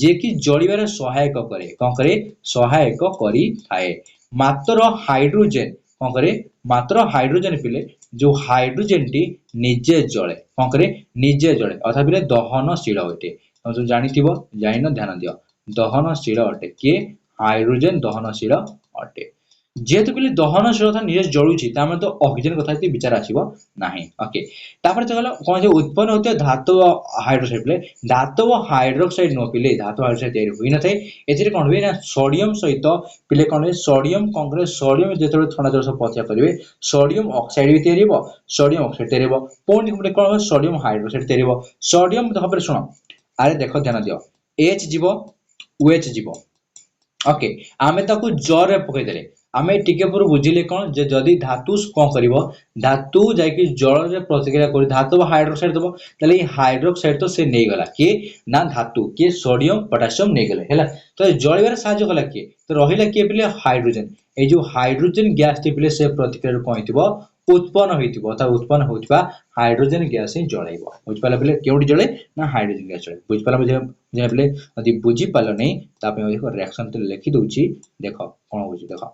जे कि जळिबार सहायक करे कोन करे सहायक करी थाए मात्र हाइड्रोजन कोन करे मात्र हाइड्रोजन पिले जो हाइड्रोजन टी निजे जळे कोन करे निजे जळे अर्थात पहले दहनशील होते तुम जो जानिथिबो जाइन ध्यान दियो दहनशील अटे के हाइड्रोजन दहनशील अटे जेहेतु पिले दहनशीलता निजे जलुची तामे तो ऑक्सीजन कथा एति विचार आसीबो नाही ओके तापर चला कोन जे उत्पन्न होते धातु हाइड्रोक्साइड पिले धातु हाइड्रोक्साइड न पिले धातु हाइड्रोक्साइड तयार होई न थे एथिरे कोन होई ना सोडियम सहित पिले कोन सोडियम कांग्रेस सोडियम जेतले थंडा जल सब पत्या करिवे सोडियम ऑक्साइड भी तयार होबो सोडियम ऑक्साइड तयार होबो पुणी पिले कोन सोडियम हाइड्रोक्साइड तयार होबो सोडियम धबरे सुनो अरे देखो ध्यान दियो H जीवो OH जीवो ओके आमे ताकू जर रे पकई देले आमे टिके पूर्व बुझिले कोन जे जदी धातु कोन करिवो धातु जाय कि जल रे प्रतिक्रिया करी धातु हाइड्रोक्साइड दबो तले हाइड्रोक्साइड तो से नै गला के ना धातु के सोडियम पोटेशियम नै गले हैला तो जळिबार साहाय्य कला के तो रहिला के पिले हाइड्रोजन ए जो हाइड्रोजन गैस टी पिले से प्रतिक्रिया कोन हितबो उत्पन्न होइतिबो ता उत्पन्न होतिबा हाइड्रोजन गैस ही जळाइबो बुझ पाला पिले केउडी जळे ना हाइड्रोजन गैस जळे बुझ पाला जे पिले यदि बुझी पालो नै ता पे देखो रिएक्शन तो लिखि दोउची देखो कोन होउची देखो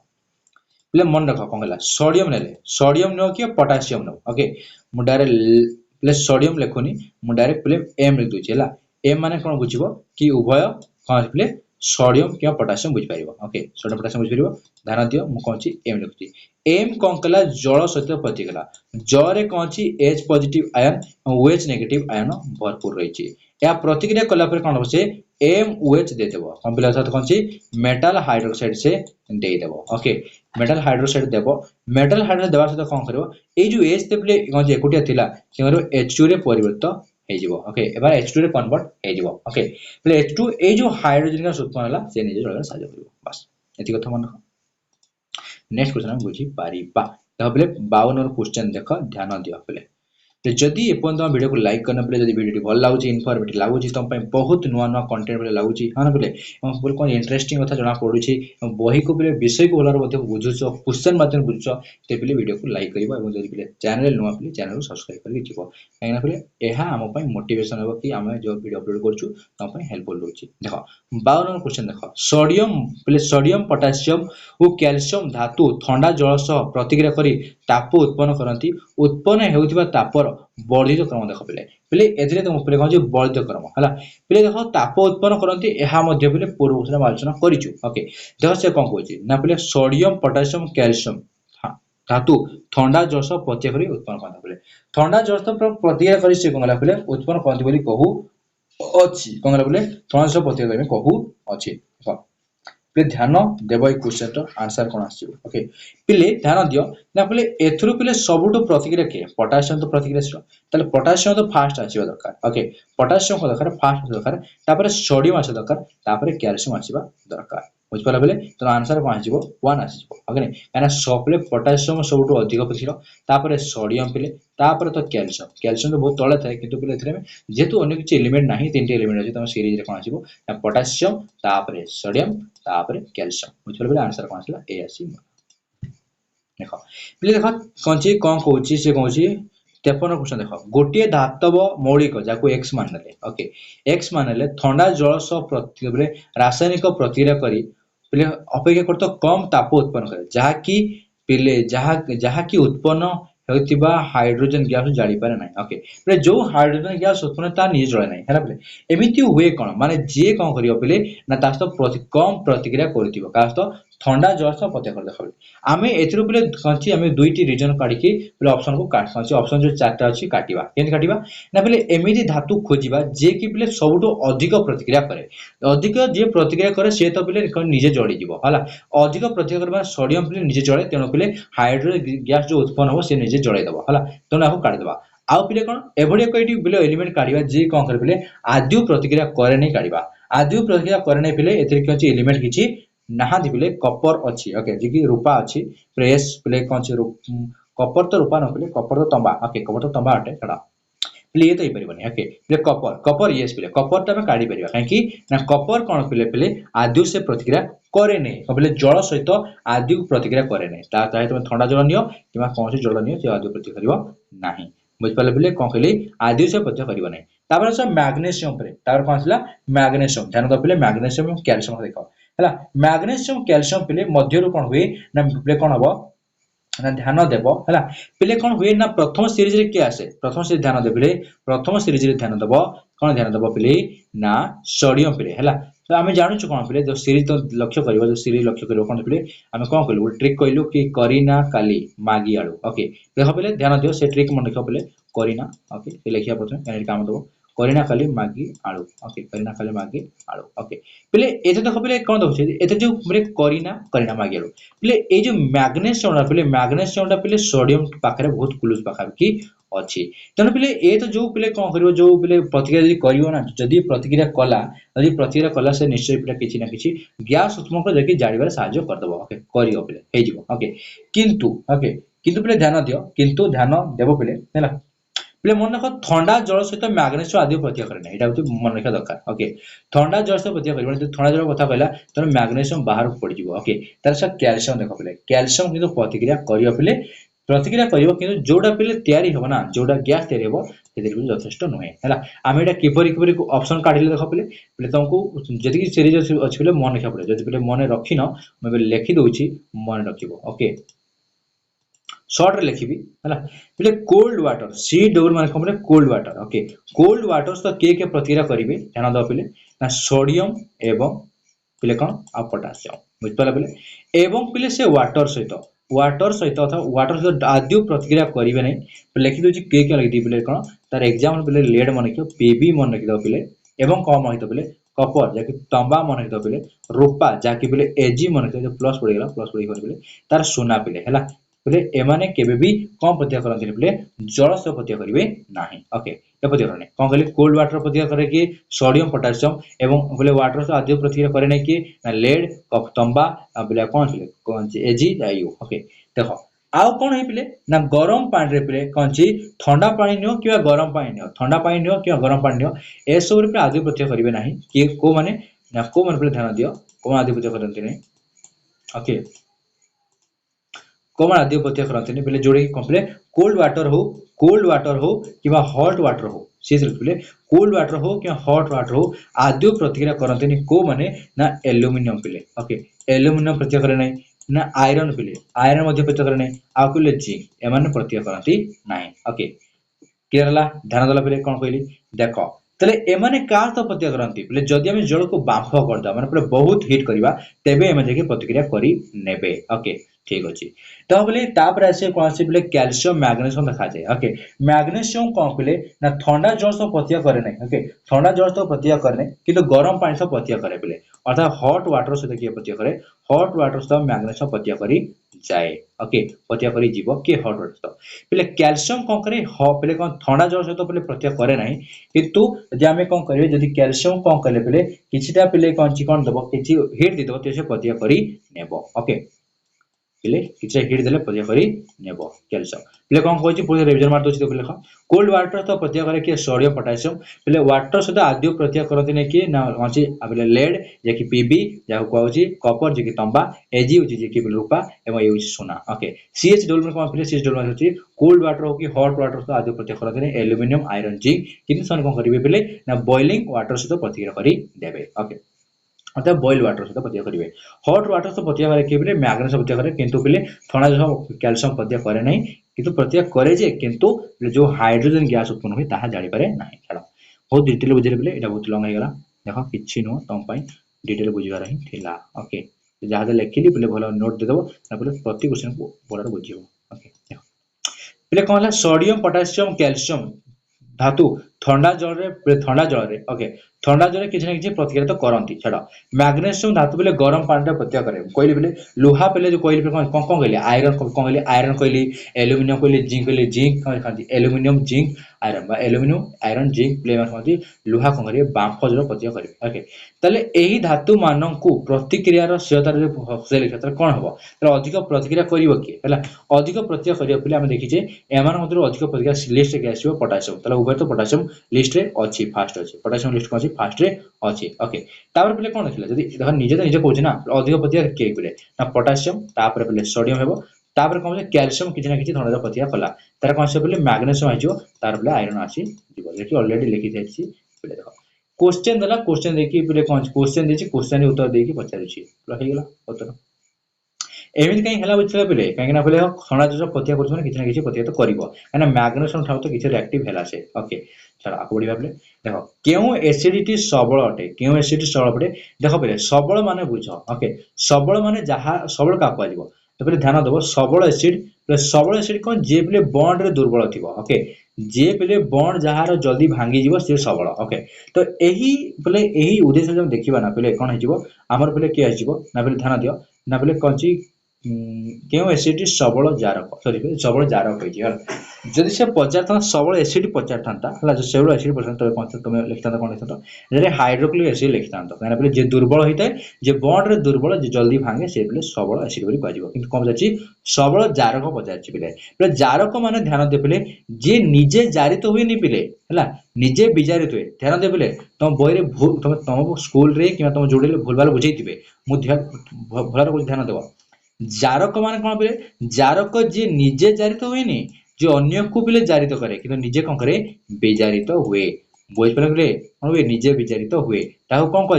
पिले मन रखो कोन गला सोडियम नेले सोडियम नो कि पोटेशियम नो ओके मु डायरेक्ट पिले सोडियम लेखोनी मु डायरेक्ट पिले एम लिख दोउची हला एम माने कोन बुझिबो कि उभय कोन पिले सोडियम क्या पोटेशियम बुझ पारिबो ओके सोडियम पोटेशियम बुझ पारिबो ध्यान दियो मु कोनची एम लिखुची एम कोन कला जल सहित प्रतिक्रिया जरे कोनची H पॉजिटिव आयन और OH नेगेटिव आयन भरपूर रहिची या प्रतिक्रिया कला पर कोन होसे MOH दे देबो कोन पिला साथ कोनची मेटल हाइड्रोक्साइड से दे देबो ओके मेटल हाइड्रोक्साइड देबो मेटल हाइड्रोक्साइड देबा से कोन करबो ए जो H ते पिले कोन जे एकोटिया थिला सेरो H2 रे परिवर्तन हे जिवो ओके एबार H2 रे कन्वर्ट हे जिवो ओके पिले H2 ए जो हाइड्रोजन का उत्पन्न हला से निजे जळा साहाय्य करिवो बस एति कथा मन नेक्स्ट क्वेश्चन हम बुझी पारिबा तबले 52 नंबर क्वेश्चन देखो ध्यान दियो पले तो जदी एपन तो वीडियो को लाइक करना पले जदी वीडियो भल लागुची इन्फॉर्मेटिव लागुची तम पय बहुत नुवा नुवा कंटेंट पले लागुची हां पले हम बोल कोन इंटरेस्टिंग कथा जणा पडुची बही को पले विषय को बोलार मध्ये बुझुचो क्वेश्चन माध्यम बुझुचो ते पले वीडियो को लाइक करिवो एवं जदी पले चैनल नुवा पले चैनल को सब्सक्राइब करके जीवो काइना पले एहा हम पय मोटिवेशन होबो कि हम जो वीडियो अपलोड करछु तम पय हेल्पफुल होची देखो 52 नंबर क्वेश्चन देखो सोडियम पले सोडियम पोटेशियम और कैल्शियम धातु ठंडा जल सह प्रतिक्रिया करी ताप उत्पन्न करंती उत्पन्न हेउथिबा तापर वर्धित क्रम देखो पिले पिले एथिरे तुम पिले कहजे वर्धित क्रम हला पिले देखो ताप उत्पन्न करंती एहा मध्ये पिले पूर्व क्वेश्चन आलोचना करिछु ओके देखो से कोन कहछि ना पिले सोडियम पोटेशियम कैल्शियम धातु ठंडा जल सह प्रतिक्रिया करी उत्पन्न करंती पिले ठंडा जल सह प्रतिक्रिया करी से कोन पिले उत्पन्न करंती बोली कहू अछि कोन पिले ठंडा जल सह प्रतिक्रिया करी कहू अछि पिले ध्यान देबो ए क्वेश्चन रो आंसर कोन आसीबो ओके पिले ध्यान दियो ना पिले एथुरु पिले सबुटो प्रतिक्रिया के पोटेशियम तो प्रतिक्रिया ताले पोटेशियम तो फास्ट आसीबा दरकार ओके पोटेशियम को दरकार फास्ट दरकार तापर सोडियम आसी दरकार तापर कैल्शियम आसीबा दरकार बुझ पाला बेले तो आंसर कोन आसीबो 1 आसीबो ओके नै काना सब पिले पोटेशियम सबुटो अधिक प्रतिक्रिया तापर सोडियम पिले तापर तो कैल्शियम तो बहुत तळे थाए किंतु पिले एथरे जेतु अन्य किछि एलिमेंट नाही तीनटे एलिमेंट अछि तम सीरीज रे कोन आसीबो पोटेशियम तापर सोडियम तापर कैल्शियम बुझ पाला बेले आंसर कोन आसीला ए आसी देखो पिले देखो कोनची कोन कहूची से कहूची 53 क्वेश्चन देखो गोटिए धातव मौलिक जाको x मानले ओके x मानले ठंडा जल सह प्रतिक्रिया रासायनिक प्रतिक्रिया करी पिले अपेक्षा करतो कम ताप उत्पन्न करे जहा की पिले जहा की उत्पन्न हेउतिबा हाइड्रोजन गैस जाली पारे नै ओके पिले जो हाइड्रोजन गैस उत्पन्न ता निजे जळे नै हैला पिले एमिति हुए कोन माने जे कोन करियो पिले ना तास्तो कम प्रतिक्रिया करथिबो कास्तो ठंडा जल सह प्रतिक्रिया कर देखो आमे एथिरो पिले कछि आमे दुईटी रीजन काढी के पिले ऑप्शन को काट कछि ऑप्शन जो चारटा अछि काटिबा केन काटिबा ना पिले एमिति धातु खोजिबा जे कि पिले सबुटो अधिक प्रतिक्रिया करे अधिक जे प्रतिक्रिया करे से तो पिले निजे जळी जीवो हला अधिक प्रतिक्रिया करबा सोडियम पिले निजे जळे तेनो पिले हाइड्रोजन गैस जो उत्पन्न हो से निजे जळे देबो हला तनो आको काट देबा आउ पिले कोन एभडी कोइटी पिले एलिमेंट काढिबा जे कोन करे पिले आद्यु प्रतिक्रिया करे नै काढिबा आद्यु प्रतिक्रिया करे नै पिले एथिर कछि एलिमेंट किछि नहा दिबले कपर अछि ओके जे कि रूपा अछि प्रेस प्ले कोनछि कपर तो रूपा न पिले कपर तो तंबा ओके कपर तो तंबा अटे कड़ा प्ले तो परिबनी ओके प्ले कपर यस पिले कपर त हम काढी परिबा काहे कि ना कपर कोन पिले आद्यु से प्रतिक्रिया करे नै पिले जल सहित आद्यु प्रतिक्रिया करे नै ता चाहे तुम ठंडा जल नियो किबा कोनछि जल नियो से आद्यु प्रतिक्रिया करिवो नाही बुझ पाले पिले कोन कहले आद्यु से प्रतिक्रिया करिवो नै तापर से मैग्नीशियम पर तापर कोन आसला मैग्नीशियम ध्यान दो पिले मैग्नीशियम और कैल्शियम देखो हला मैग्नीशियम कैल्शियम पिले मध्य रो कोन हुए ना पिले कोन हबो ना ध्यान देबो हला पिले कोन हुए ना प्रथम सीरीज रे के आसे प्रथम सीरीज ध्यान देबले प्रथम सीरीज रे ध्यान देबो कोन ध्यान देबो पिले ना सोडियम पिले हला तो आम जानूँ कौन पे जो सीरीज तो लक्ष्य कर जो सीरीज लक्ष्य कर कौन पे आम कौन कलु गोटे ट्रिक कहलु कि करीना काली मागी आलू ओके देख पे ध्यान दियो से ट्रिक मन लिख पे करीना ओके लिखा प्रथम काम दब करीना काली मागी आलू ओके करीना काली मागी आलू ओके पे ये देख पे कौन दे ये जो करीना करीना मागी आलू पे ये जो मैग्नेशियम पे मैग्नेशियम पे सोडियम पाखे बहुत क्लोज पाखापाखि अच्छी तेणु पे ये तो जो पे कौन कर जो पे प्रतिक्रिया जब कर ना जदि प्रतिक्रिया कला जदि प्रतिक्रिया कला से निश्चय पे किसी ना किसी गैस उत्पन्न कर देखिए जाड़े साहाଯ୍य करदे ओके कर ओके किंतु ओके किंतु पे ध्यान दियो किंतु ध्यान देव पे है पे मन रख ठंडा जल सहित मैग्नेशियम आदि प्रतिक्रिया करे ना ये मन रखा दरकार ओके ठंडा जल सहित प्रतिक्रिया कर ठंडा जल कथा कहला तेनाली मैग्नेशियम बाहर पड़ जाए ओके तार सह कैल्शियम देख पे कैल्शियम किंतु प्रतिक्रिया कर पे प्रतिक्रिया करिवो किंतु जोडा पिले तयारी होबो ना जोडा गैस तयारी होबो सेतिर भी यथेष्ट नुहे हैला आमे एटा किपरि ऑप्शन काढिले देखो पिले पिले तुमको जदि कि सीरीज अछि पिले मन रखा पड़े जदि पिले मन रखिनो मैं लिखि दोछि मन रखिबो ओके शॉर्ट रे लिखिबी हैला पिले कोल्ड वाटर सी डबल माने कोन cold water okay cold water तो के प्रतिक्रिया करिवे ध्यान दो पिले ना सोडियम एवं पिले कोन आ पोटेशियम बुझ पाला पिले एवं पिले से वाटर सहित अथवा वाटर सहित आद्य प्रतिक्रिया करेंगे नहीं लिखि दूसरी क्या लिखी पे कौन तार एग्जाम पे लेड मन रख पीबी मन रखिद पे एवं कौन मन रखिद पे कपर जैसे तंबा मन रखिद पे रूपा जहाँकि पे एजी मन रखिद प्लस पड़ेगा प्लस पड़े तार सोना पे है बोले एमाने केबे भी कम प्रतिक्रिया करते बोले जल सह प्रतिक्रिया करेंगे ना ओके प्रतिक्रिया करने कौन कहले कोल्ड वाटर प्रतिक्रिया करे कि सोडियम पोटेशियम एवं बोले वाटर सह आद्य प्रतिक्रिया करे नहीं कि लेड तंबा बोले कौन एजी यू ओके देख आउ कौन है पे ना गरम पानी रे पे कौन ची ठंडा पानी नियो कि गरम पानी नियो ठंडा पानी नियो कि गरम पानी नियो ए सब रे आद्य प्रतिक्रिया करेंगे ना कि को माने ना को मन पे ध्यान दियो को आद्य प्रतिक्रिया करते नहीं ओके कौन आद्य प्रतिक्रिया करते नहीं पे जोड़े कौन कोल्ड वाटर हो कि हॉट वाटर हो सी पे कोल्ड वाटर हो कि हॉट वाटर हो आद्य प्रतिक्रिया करते नहीं को माने ना एल्युमिनियम पे ओके एल्युमिनियम प्रतिक्रिया करे नहीं ना आयरन पिले आयरन मध्य प्रतिक्रिया करे नहीं आउ पिले जिंक एमाने प्रतिक्रिया करती नहीं ओके क्लियर हला ध्यान देला पिले कोन कहली देखो तले एमाने का तो प्रतिक्रिया करती पिले जदि हम जल को बांफ करदा माने पुरा बहुत हीट करबा तेबे एमे जेके प्रतिक्रिया करी नेबे ओके ठीक अछि तो बोले तापर आसे कोन से बोले कैल्शियम मैग्नीशियम देखा जाए ओके मैग्नीशियम कोन बोले ना ठंडा जल से प्रतिक्रिया करे नहीं ओके ठंडा जल से प्रतिक्रिया करने किंतु गरम पानी से प्रतिक्रिया करे बोले अर्थात हॉट वाटर से देखिए प्रतिक्रिया करे हॉट वाटर से मैग्नीशियम प्रतिक्रिया करी जाए ओके प्रतिक्रिया करी जीव के हॉट वाटर से पहले कैल्शियम कोन करे पहले कोन ठंडा जल से तो पहले प्रतिक्रिया करे नहीं किंतु जे हमें कोन करिवे यदि कैल्शियम कोन करले पहले किछिटा पहले कोन ची कोन दबो किछि हीट दे दबो तो से प्रतिक्रिया करी नेबो ओके पहले किछि हीट देले प्रतिक्रिया करी नेबो कैल्शियम पहले कोन कहै छी पूरा रिवीजन मार दोछि तो पहले कोल्ड वाटर तो प्रतिक्रिया करे कि सोडियम पोटेशियम पहले वाटर सहित आद्य प्रतिक्रिया करते नहीं कि ना अछि पहले लेड जे कि पीबी जाको कहै छी कॉपर जे कि तांबा एजी होछि जे कि रूपा एवं ये होछि सोना ओके सीएच डबल में कोन पहले सीएच डबल में होछि कोल्ड वाटर हो कि हॉट वाटर सहित आद्य प्रतिक्रिया करते नहीं एल्युमिनियम आयरन जिंक किंतु सन कोन करिवे पहले ना बॉइलिंग वाटर सहित प्रतिक्रिया करी देबे ओके अर्थात बॉइल वाटर सहित प्रतिक्रिया करेंगे हॉट वाटर सहित प्रतिक्रिया करे कि मैग्नीशियम प्रतिक्रिया करे किंतु पिले ठंडा जल कैल्शियम प्रतिक्रिया करे नहीं किंतु प्रतिक्रिया करे जे किंतु जो हाइड्रोजन गैस उत्पन्न हुए ताहा जानि पारे नाही छाड़ बहुत डिटेल बुझिले पिले एटा बहुत लंग हेगला देखो किछि नो तम पई डिटेल बुझिबार ही थिला ओके जहाँ दे लिखिली पिले भलो नोट दे देबो तापर प्रति क्वेश्चन को बडर बुझिबो ओके देखो पिले कोन सोडियम पोटेशियम कैल्शियम धातु ठंडा जल रे ओके ठंडा जल किसी ना किसी प्रतिक्रिया तो करती छाड़ मैग्नेशियम धातु बेले गरम पानी प्रतिक्रिया करे कहली बेले लुहा पे जो कहली कौन कौन कहली आयरन कौन कहली आयरन कहली एल्युमिनियम कहली जिंक कहती एल्युमिनियम जिंक आयरन बा एल्युमिनियम आयरन जिंक प्ले कहती लुहा कौन करेंगे बांफ जल प्रतिक्रिया करेंगे ओके ताले एही धातु मानकु प्रतिक्रियार शीलतार लिखा कौन हम तो अधिक प्रतिक्रिया करिवो कि हैला अधिक प्रतिक्रिया करियो पले हम देखिजे एमान मधुर अधिक प्रतिक्रिया लिस्ट के आसीबो पोटेशियम ताले उभय तो पोटेशियम लिस्ट रे अछि फास्ट अछि पोटेशियम लिस्ट को अछि फास्ट रे अछि ओके तापर पले कोन देखिला जदी देखो निजे तो निजे कहू ना अधिक प्रतिक्रिया के पले ना पोटेशियम तापर पले सोडियम हेबो तापर कोन जे कैल्शियम किछि ना किछि धनदा प्रतिक्रिया कला तार कोन से पले मैग्नीशियम आइजो तार पले आयरन आसी जीवो जेकी ऑलरेडी लिखि जाइछि पले देखो क्वेश्चन देला क्वेश्चन देखि पले कोन क्वेश्चन देछि क्वेश्चन उत्तर देकी पचारुछि हो गेला उत्तर एमती कहीं है बुझे पे कहीं बोले खनिज प्रतिक्रिया कर किसी ना किसी प्रतिक्रिया तो कर कहीं मैग्नेशियम ठाऊ तो किसी रिएक्टिव है से ओके चलो आगे बढ़िया पे देख क्यों एसिडिटी सबल अटे क्यों एसिडिटी सबल अटे देख पे सबल मान बुझ ओके सबल मान जहाँ सबल क्या कह तो पे ध्यान दब सबल एसिड कौन जे पे बॉन्ड रे दुर्बल थी ओके जे पे बॉन्ड जार जल्दी भांगी सी सबल ओके तो यही बोले यही उद्देश्य जो देखा ना पे कौन होमर पे किए ना पे ध्यान दियो ना पे कौन क्यों एसिड सबल जारक सॉरी सबल जारक जदि से पचार था सबल एसिड पचार था से एसिड पचार तुम लिखता कौन लिखता हाइड्रोक्लोरिक एसिड लिखता कहीं पे जे दुर्बल होता है जे बॉन्ड रे दुर्बल जे जल्दी भांगे से पे सबल एसिड बोली कह कौन पचार सबल जारक पचार पे जारक मान ध्यान दे पे जे निजे जारित हुए नहीं पिले है निजे विजारित हुए ध्यान दे पे तुम बही तुम स्कूल रे कि तुम जोड़े भूल भाल बुझे मुझे भल ध्यान देव जारक मान कौन पे जारक जे निजे जारित हुए नहीं जो अन्य को पिले जारित करे कि निजे कौन करे विजारित हुए बुझे कौन हुए निजे विजारित हुए कौन कह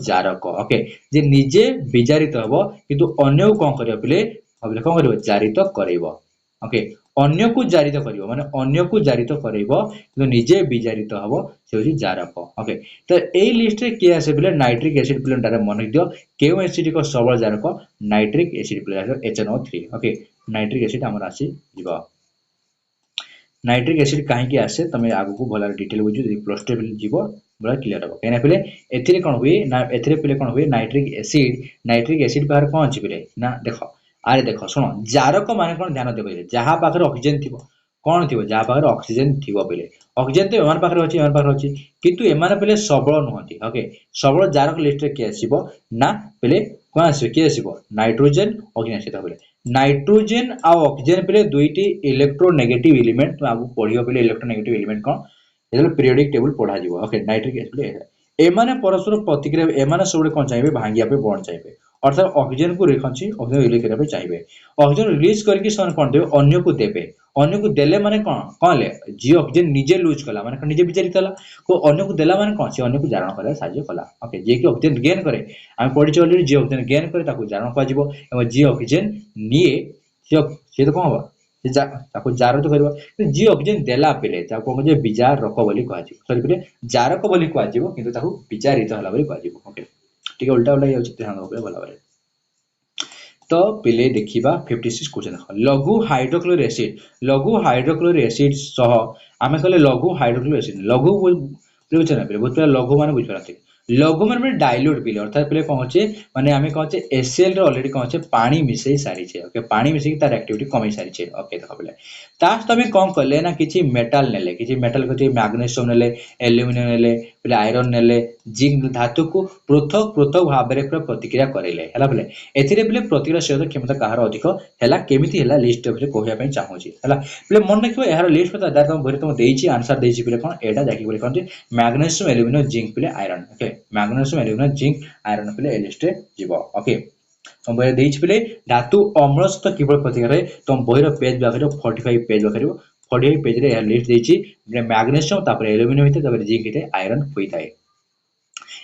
जारक ओके जे निजे विजारित हम किंतु अन्य को कौन कर पिले कौन कर जारित कर ओके अन्य को जारित कर माने अन्य को जारित कर निजे विजारित हम से जारक ओके तो यही लिस्ट रे किए आसे बोले नाइट्रिक एसिड पिले डायरेक्ट मन दियो केउ एसिड को सबल जारक नाइट्रिक एसिड पिले HNO3 ओके नाइट्रिक एसिड हमर आसी जीवा नाइट्रिक एसिड कहीं आसे तुम आग को भल डिटेल बुझ प्लस टू जीव बड़ा क्लीयर हम कहीं पे एथिरे कौन हुए ना एथिरे पे कौन हुए नाइट्रिक एसिड बाहर कौन अच्छी पे ना देख अरे देख शुण जारक मान कौन ध्यान देवे जहाँ पाखे ऑक्सीजन थी कौन थी जहाँ पाखे ऑक्सीजन थी पे ऑक्सीजन तो एम पाखे अच्छी किंतु एम पे सबल नुहति ओके सबल जारक लिस्ट किए आसो ना पे कौन आस किए आस नाइट्रोजेन ऑक्सीजन आस पे नाइट्रोजेन आ ऑक्सीजन पे दुईटी इलेक्ट्रोनेगेटिव एलिमेंट तुम आगे पढ़ियो पे इलेक्ट्रोनेगेटिव एलिमेंट कौन ये पीरियोडिक टेबल पढ़ा ओके नाइट्रिक एसिड एमाने परस्पर प्रतिक्रिया एमाने सब कौन चाहिए भांगिया पे बॉन्ड चाहिए अर्थात ऑक्सीजन को रखी ऑक्सीजन रिलीज करने चाहिए ऑक्सीजन रिलीज करके कौन देवे अन्य को देवे अन्य को देले माने कौन कौन ले जी ऑक्सीजन निजे लूज कला माने निजे विचारित कला को अन्य को देला माने कौन से अन्य को जारण करे साहाय्य कला ओके जे कि ऑक्सीजन गेन करे हम पढ़ी ऑलरेडी जे ऑक्सीजन गेन करे ताको जारण कहजिवो एवं जी ऑक्सीजन निए से तो कौन होबा ताको जार तो करबा जी ऑक्सीजन देला पेले ताको जे विचार रख बोली कहजिवो सॉरी पे जारक बोली कहजिवो किंतु ताको विचारित हला बोली कहजिवो ओके ठीक उल्टा उल्टा जाउछि ध्यान देबो भला भाबरे तो पिले देखिबा 56 क्वेश्चन देख लघु हाइड्रोक्लोरिक एसिड सह आमे कहले लघु हाइड्रोक्लोरिक एसिड लघु बुझे ना बहुत लघु माने बुझ पारते लघु माने डाइल्यूट पिले अर्थात पिले कौन होचे माने आमे कहन छे एसएल रे ऑलरेडी कौन छे पानी मिसई सारी छे ओके पानी मिसई तार एक्टिविटी कमी सारी छे ओके देखो पिले तास तमे कौन करले ना किछि मेटल नेले किछि मेटल कछि मैग्नीशियम नेले एल्युमिनियम नेले पिले आयरन नेले जिंक धातु को पृथक पृथक भाव में प्रतिक्रिया करेले हला पिले एथिरे पिले प्रतिक्रियाशील क्षमता कहार अधिक हला केमिति हला लिस्ट पे कहया पई चाहू छी हला पिले मन रखिबो एहार लिस्ट पता दार तुम भरि तुम देइछि आंसर देइछि पिले कोन एटा जाकी बोले कोन मैग्नीशियम एल्युमिनियम जिंक पिले iron okay magnesium aluminium zinc iron पिले ए लिस्ट जीवो ओके तुम बहि देइछि पिले धातु अम्लस्थ केवल प्रतिक्रिया तुम बहिर page Bakre 45 page Bakre 45 page रे लिस्ट देइछि मैग्नीशियम तापर एल्युमिनियम हिते तापर जिंक हिते आयरन होइताय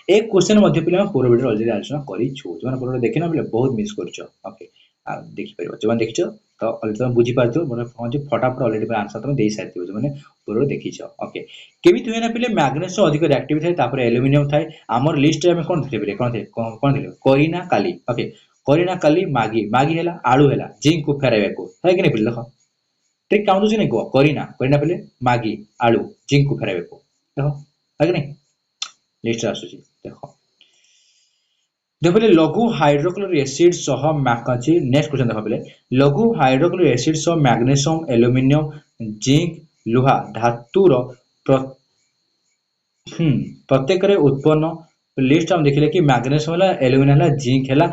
एक क्वेश्चन मध्य पिले पूर्व वीडियो ऑलरेडी आलोचना करिछु जवन पूर्व देखिना पिले बहुत मिस करछो ओके आ देखि परिबो जवन देखिछो तो ऑलरेडी तुम बुझी पारतो मोर फोन जे फटाफट ऑलरेडी पर आंसर तुम देई सारथिबो जवन पूर्व देखिछो ओके केबि तुहेना पिले मैग्नीशियम अधिक रिएक्टिव थाय तापर एल्युमिनियम थाय हमर लिस्ट रे हम कोन थे पिले कोन थे करीना काली ओके करीना काली मागी मागी हैला आळू हैला जिंक को फेराइबे को है कि नै पिले देखो ट्रिक काउंट होची नै को करीना पिले मागी आळू जिंक को फेराइबे को देखो है कि नै लिस्ट आसुची देखो देखो लघु हाइड्रोक्लोरिक एसिड सह मैकाची नेक्स्ट क्वेश्चन देखो पहले लघु हाइड्रोक्लोरिक एसिड सह मैग्नीशियम एल्युमिनियम जिंक लोहा धातुर प्रत्येक रे उत्पन्न लिस्ट हम देखिले कि मैग्नीशियम हला एल्युमिनियम हला जिंक हला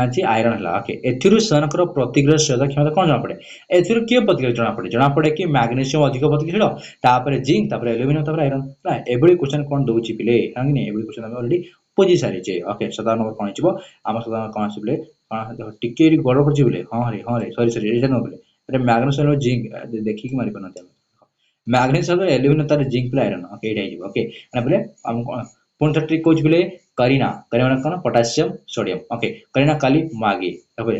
जी आयरन हला ओके एथिरु सनकर प्रतिक्रियाशीलता क्षमता कोन जाना पड़े एथिरु के प्रतिक्रिया जाना पड़े कि मैग्नीशियम अधिक प्रतिक्रिया तापर जिंक तापर एल्युमिनियम तापर आयरन ना एबडी क्वेश्चन कोन दोउची पिले हां कि एबडी क्वेश्चन हम ऑलरेडी पोजी सारी छे ओके सदा नंबर कोन छिबो हम सदा कोन आसीबले कोन देखो टिके रि गडर करछि बिले हां रे सॉरी एजा न बिले अरे मैग्नीशियम जिंक देखि कि मारि पनते मैग्नीशियम एल्युमिनियम तार जिंक प्ले आयरन ओके एटा छिबो ओके ना बिले हम कोन ट्रिक कोच बिले करीना करीना कोन पोटेशियम सोडियम ओके करीना काली मागी तापर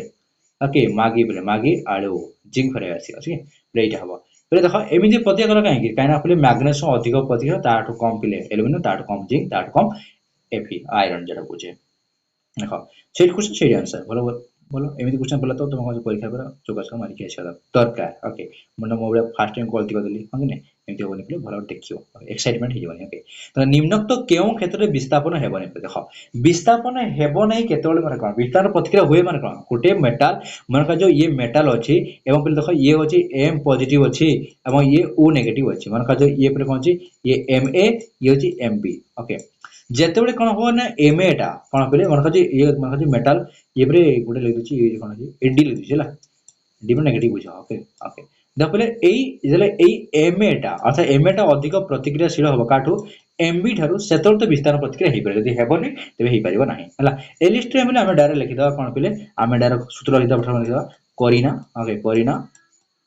ओके मागी बोले मागी आलू जिंक फेराइबा आसी ओके बोले एटा हबो बोले देखो एमिति प्रतिक्रिया कला काहे काइना बोले मैग्नेशियम अधिक प्रतिक्रिया ताठो कम पिले एल्युमिनियम ताठो कम जिंक ताठो कम एफी आयरन जेटा बुझे देखो सेट क्वेश्चन सेट आंसर बोलो बोलो एमिति क्वेश्चन बोला तो तुम परीक्षा पर चौकस मारी के आछा दरकार ओके मन मोबे फास्ट टाइम गलती कर देली हम ने एमिति होबनी बोले भलो देखियो एक्साइटमेंट हे जबनी ओके तो निम्नोक्त केउ क्षेत्र में विस्थापन हेबनी देखो विस्थापन हेबो नै केतोले माने कोन विस्थापन प्रतिक्रिया हुए माने कोन गोटे मेटल मन का जो ये मेटल अछि एवं पहिले देखो ये होछि एम पॉजिटिव अछि एवं ये ओ नेगेटिव अछि मन का जो ये पर कोन अछि ये एम ए ये होछि एम बी ओके जेतेबेले कोन हो ना एम ए टा कोन पहिले मन का जो ये मन का जो मेटल ये परे गोटे लिख दछि ये कोन अछि एडी लिख दछि हला डी में नेगेटिव बुझा ओके ओके देखले एई जले एई एम ए टा अर्थात एम ए टा अधिक प्रतिक्रियाशील होबो काठू एमबी ठारू सेतोल तो विस्तार प्रतिक्रिया हे परले यदि हेबोनी तबे हे परिबो नाही हला ए लिस्ट रे हम डायरेक्ट लिखि दबा कोन पहिले हम डायरेक्ट सूत्र लिखि दबा लिखि दबा करीना ओके करीना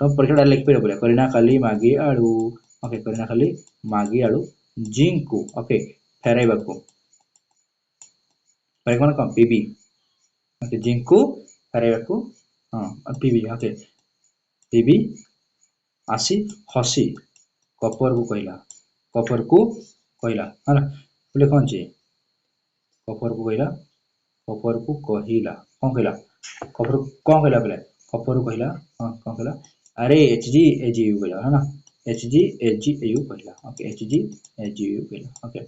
तो परीक्षा डायरेक्ट लिखि परबो करीना खाली मागी आलू ओके करीना खाली मागी आलू जिंक को ओके फेराइबा को पर कोन कम पीबी ओके जिंक को फेराइबा को हां पीबी ओके पीबी आसी हसी कपर को कहला है बोले कौन ची कपर को कहला कौन कहला कपर कौन कहला बोले कपर को कहला हां कौन कहला अरे HgAgU कहला है ना HgAgU कहला ओके HgAgU कहला ओके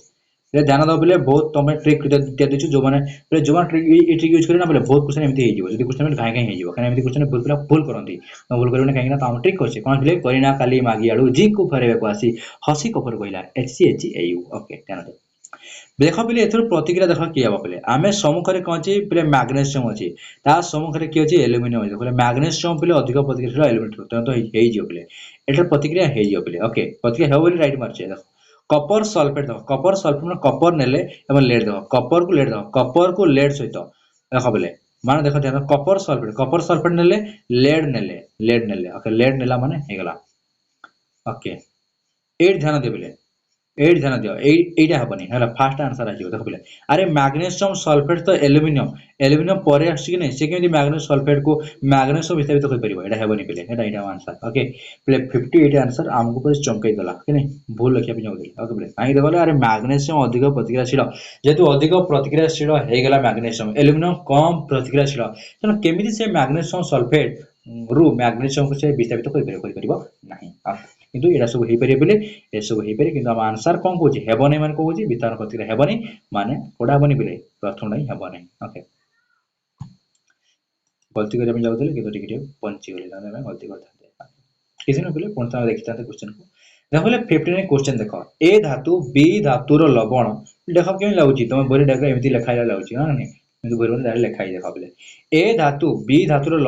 ये ध्यान दो बोले बहुत तमे ट्रिक दे दिछु जो माने बोले जो माने ट्रिक ई ट्रिक यूज करे ना बोले बहुत क्वेश्चन एमती हे जिवो जदी क्वेश्चन में घाय हे जिवो काने एमती क्वेश्चन भूल पिला भूल करंती न भूल करबे काहे ना ताम ट्रिक होचे कोन बोले करीना काली मागी आडू जी को फेरेबे को आसी हसी कपर कहला HgAgU ओके ध्यान दो देखो पहले एथर प्रतिक्रिया देखो कि हबो पहले आमे सम्मुखरे कोंची पहले मैग्नीशियम अछि ता सम्मुखरे कि अछि एल्युमिनियम अछि पहले मैग्नीशियम पहले अधिक प्रतिक्रिया एल्युमिनियम तो हेइ जिवो पहले एथर प्रतिक्रिया हेइ जिवो पहले ओके प्रतिक्रिया हेबो बोली राइट मारछे देखो कपर सल्फेट दो कपर सल्फेट में कपर नेले एवं लेड दो कपर को लेड सहित देखो बोले माने देखो ध्यान कपर सल्फेट नेले लेड नेले ओके लेड नेला माने हे गला ओके एट ध्यान दे बोले एट ध्यान दियो एटा हबनी हला फास्ट आंसर आजियो देखो बोले अरे मैग्नीशियम सल्फेट तो एल्युमिनियम परे आछि कि नै से केमि मैग्नीशियम सल्फेट को मैग्नीशियम विस्तारित होई परिबो एटा हेबनी पले एटा आंसर ओके पले 58 आंसर हमको पर चमकै दला कि नै भूल लखिया पिन होदे ओके बोले काई देखले अरे मैग्नीशियम अधिक प्रतिक्रियाशील जेतु अधिक प्रतिक्रियाशील हे गेला मैग्नीशियम एल्युमिनियम कम प्रतिक्रियाशील तनो केमिति से मैग्नीशियम सल्फेट रु मैग्नीशियम को से विस्तारित होई परिबो नाही किंतु एटा सब हे परिबे ए सब हे परे किंतु हम आंसर कोन कोछि हेबनी माने कोछि विस्तार प्रतिक्रिया हेबनी माने कोडा हेबनी बिले प्रथम नै हेबनी ओके गलती करे हम जाउतले कि तो टिके पंची गले ना मैं गलती करता किसी ने बोले कोन सा देखता क्वेश्चन को देखले 59 क्वेश्चन देखो ए धातु बी धातु रो लवण देखो केन लाउची तुम बोरी डायग्राम एमिति लिखाइला लाउची हां नै किंतु बोरी डायरेक्ट लिखाइ देखो बोले ए धातु बी धातु रो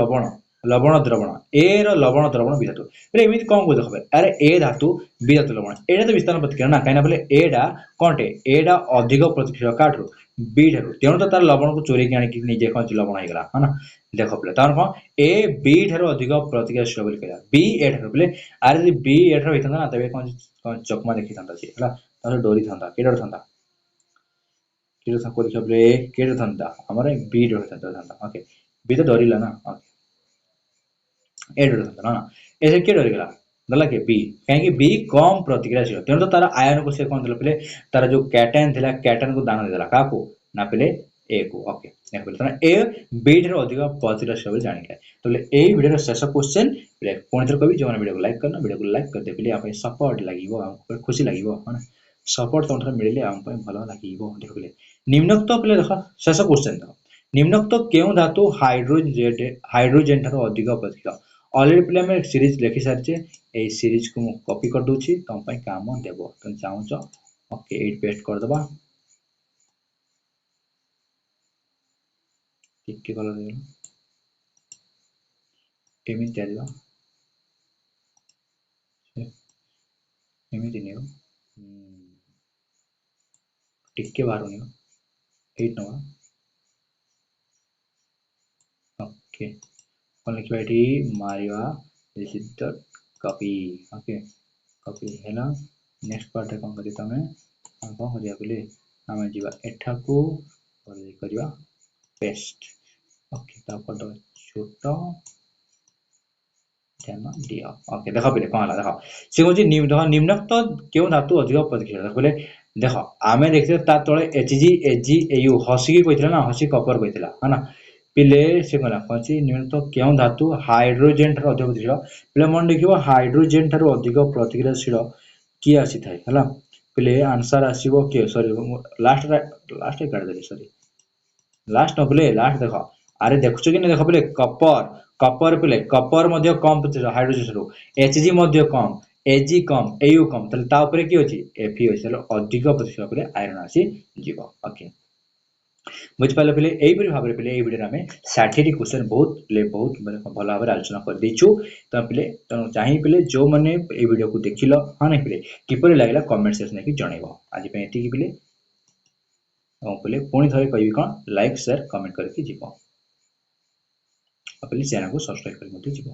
लवण द्रवण ए रो लवण द्रवण बी धातु रे एमिति कोन को देखबे अरे ए धातु बी धातु लवण एटा तो विस्तार प्रतिक्रिया ना काइना बोले एडा कोनटे एडा अधिक प्रतिक्रिया काठरो बी ठारो तेणु तो तार लवण को चोरी के आनी कि निजे कोन लवण हे गला है ना देखो बोले तार कोन ए बी ठारो अधिक प्रतिक्रियाशील बोली कहला बी ए ठारो बोले अरे यदि बी ए ठारो हितंदा ना तबे कोन चकमा देखि थांदा छी हला तार डोरी थांदा केडर थांदा केडर था को देखो बोले केडर थांदा हमरे बी डोर थांदा ओके बी तो डोरीला ना ओके ए डोर थांदा ना ऐसे के डोरी गला गला के बी कहीं कि बी कम प्रतिक्रियाशील तेणु तो तार आयन को से कोन देला पहले तार जो कैटन थिला कैटन को दान देला काको ना पहले ए को ओके देखो बोले ए बी ठारो अधिक प्रतिक्रियाशील बोली जानिले तो बोले ए वीडियो रो शेष क्वेश्चन बोले कोन थर कभी जो वीडियो को लाइक करना वीडियो को लाइक कर दे पहले आप सपोर्ट लागिवो हमको खुशी लागिवो है सपोर्ट तोंथर मिलिले हम पे भलो लागिवो देखो बोले निम्नोक्त पहले देखो शेष क्वेश्चन दो निम्नोक्त केउ धातु हाइड्रोजन ठारो अधिक प्रतिक्रिया ऑलरेडी पहले हम सीरीज लिखि सारचे ए सीरीज को कॉपी कर दूची तुम पे काम देबो तुम चाहू ओके 8 पेस्ट कर दबा ठीक के कलर देलो एमिति देलो एमिति नेयो ठीक के बारो नेयो 8 नवा ओके कौन लिखिबा एठी मारिवा this is the copy okay copy हैला नेक्स्ट पार्ट रे कोन करी तमे हम कोन करिया बोले हम जीवा एठा को और करिवा पेस्ट ओके तापर दो छोट ध्यान दियो ओके देख पे कौन देख सी कौन निम्नोक्त क्यों धातु अधिक प्रतिशत बोले देख आम देखते ता तले एच जी हसिकी कहला ना हसी कपर कहला है ना पिले से कहला कौन निम्नोक्त क्यों धातु हाइड्रोजेन ठार अधिक प्रतिशत पिले मन देखियो हाइड्रोजेन ठार अधिक प्रतिक्रियाशील किए आसी थाए है पिले आंसर आसीबो के सॉरी लास्ट लास्ट काट देली सॉरी लास्ट न पिले लास्ट देख अरे देखुछ कि ना देख पिले कपर कपर पिले कपर मध्य कम प्रतिशत हाइड्रोजन रो एचजी मध्य कम एजी कम एयू कम ताले ता ऊपर की अछि एफई अछि ताले अधिक प्रतिशत पिले आयरन आसी जीव ओके बुझ पाले पिले एई परि भाबरे पिले एई वीडियो में 60 टी क्वेश्चन बहुत माने भल भाबरे आलोचना कर देछु त पिले तनु चाहि पिले जो माने एई वीडियो को देखिलो हा नै पिले किपरि लागला कमेंट सेक्शन में जणैबो आज पे एति पिले पिले पुणी थरे कहबी कोन लाइक शेयर कमेंट करके जीवो अपने चैनल को सब्सक्राइब कर जीवो।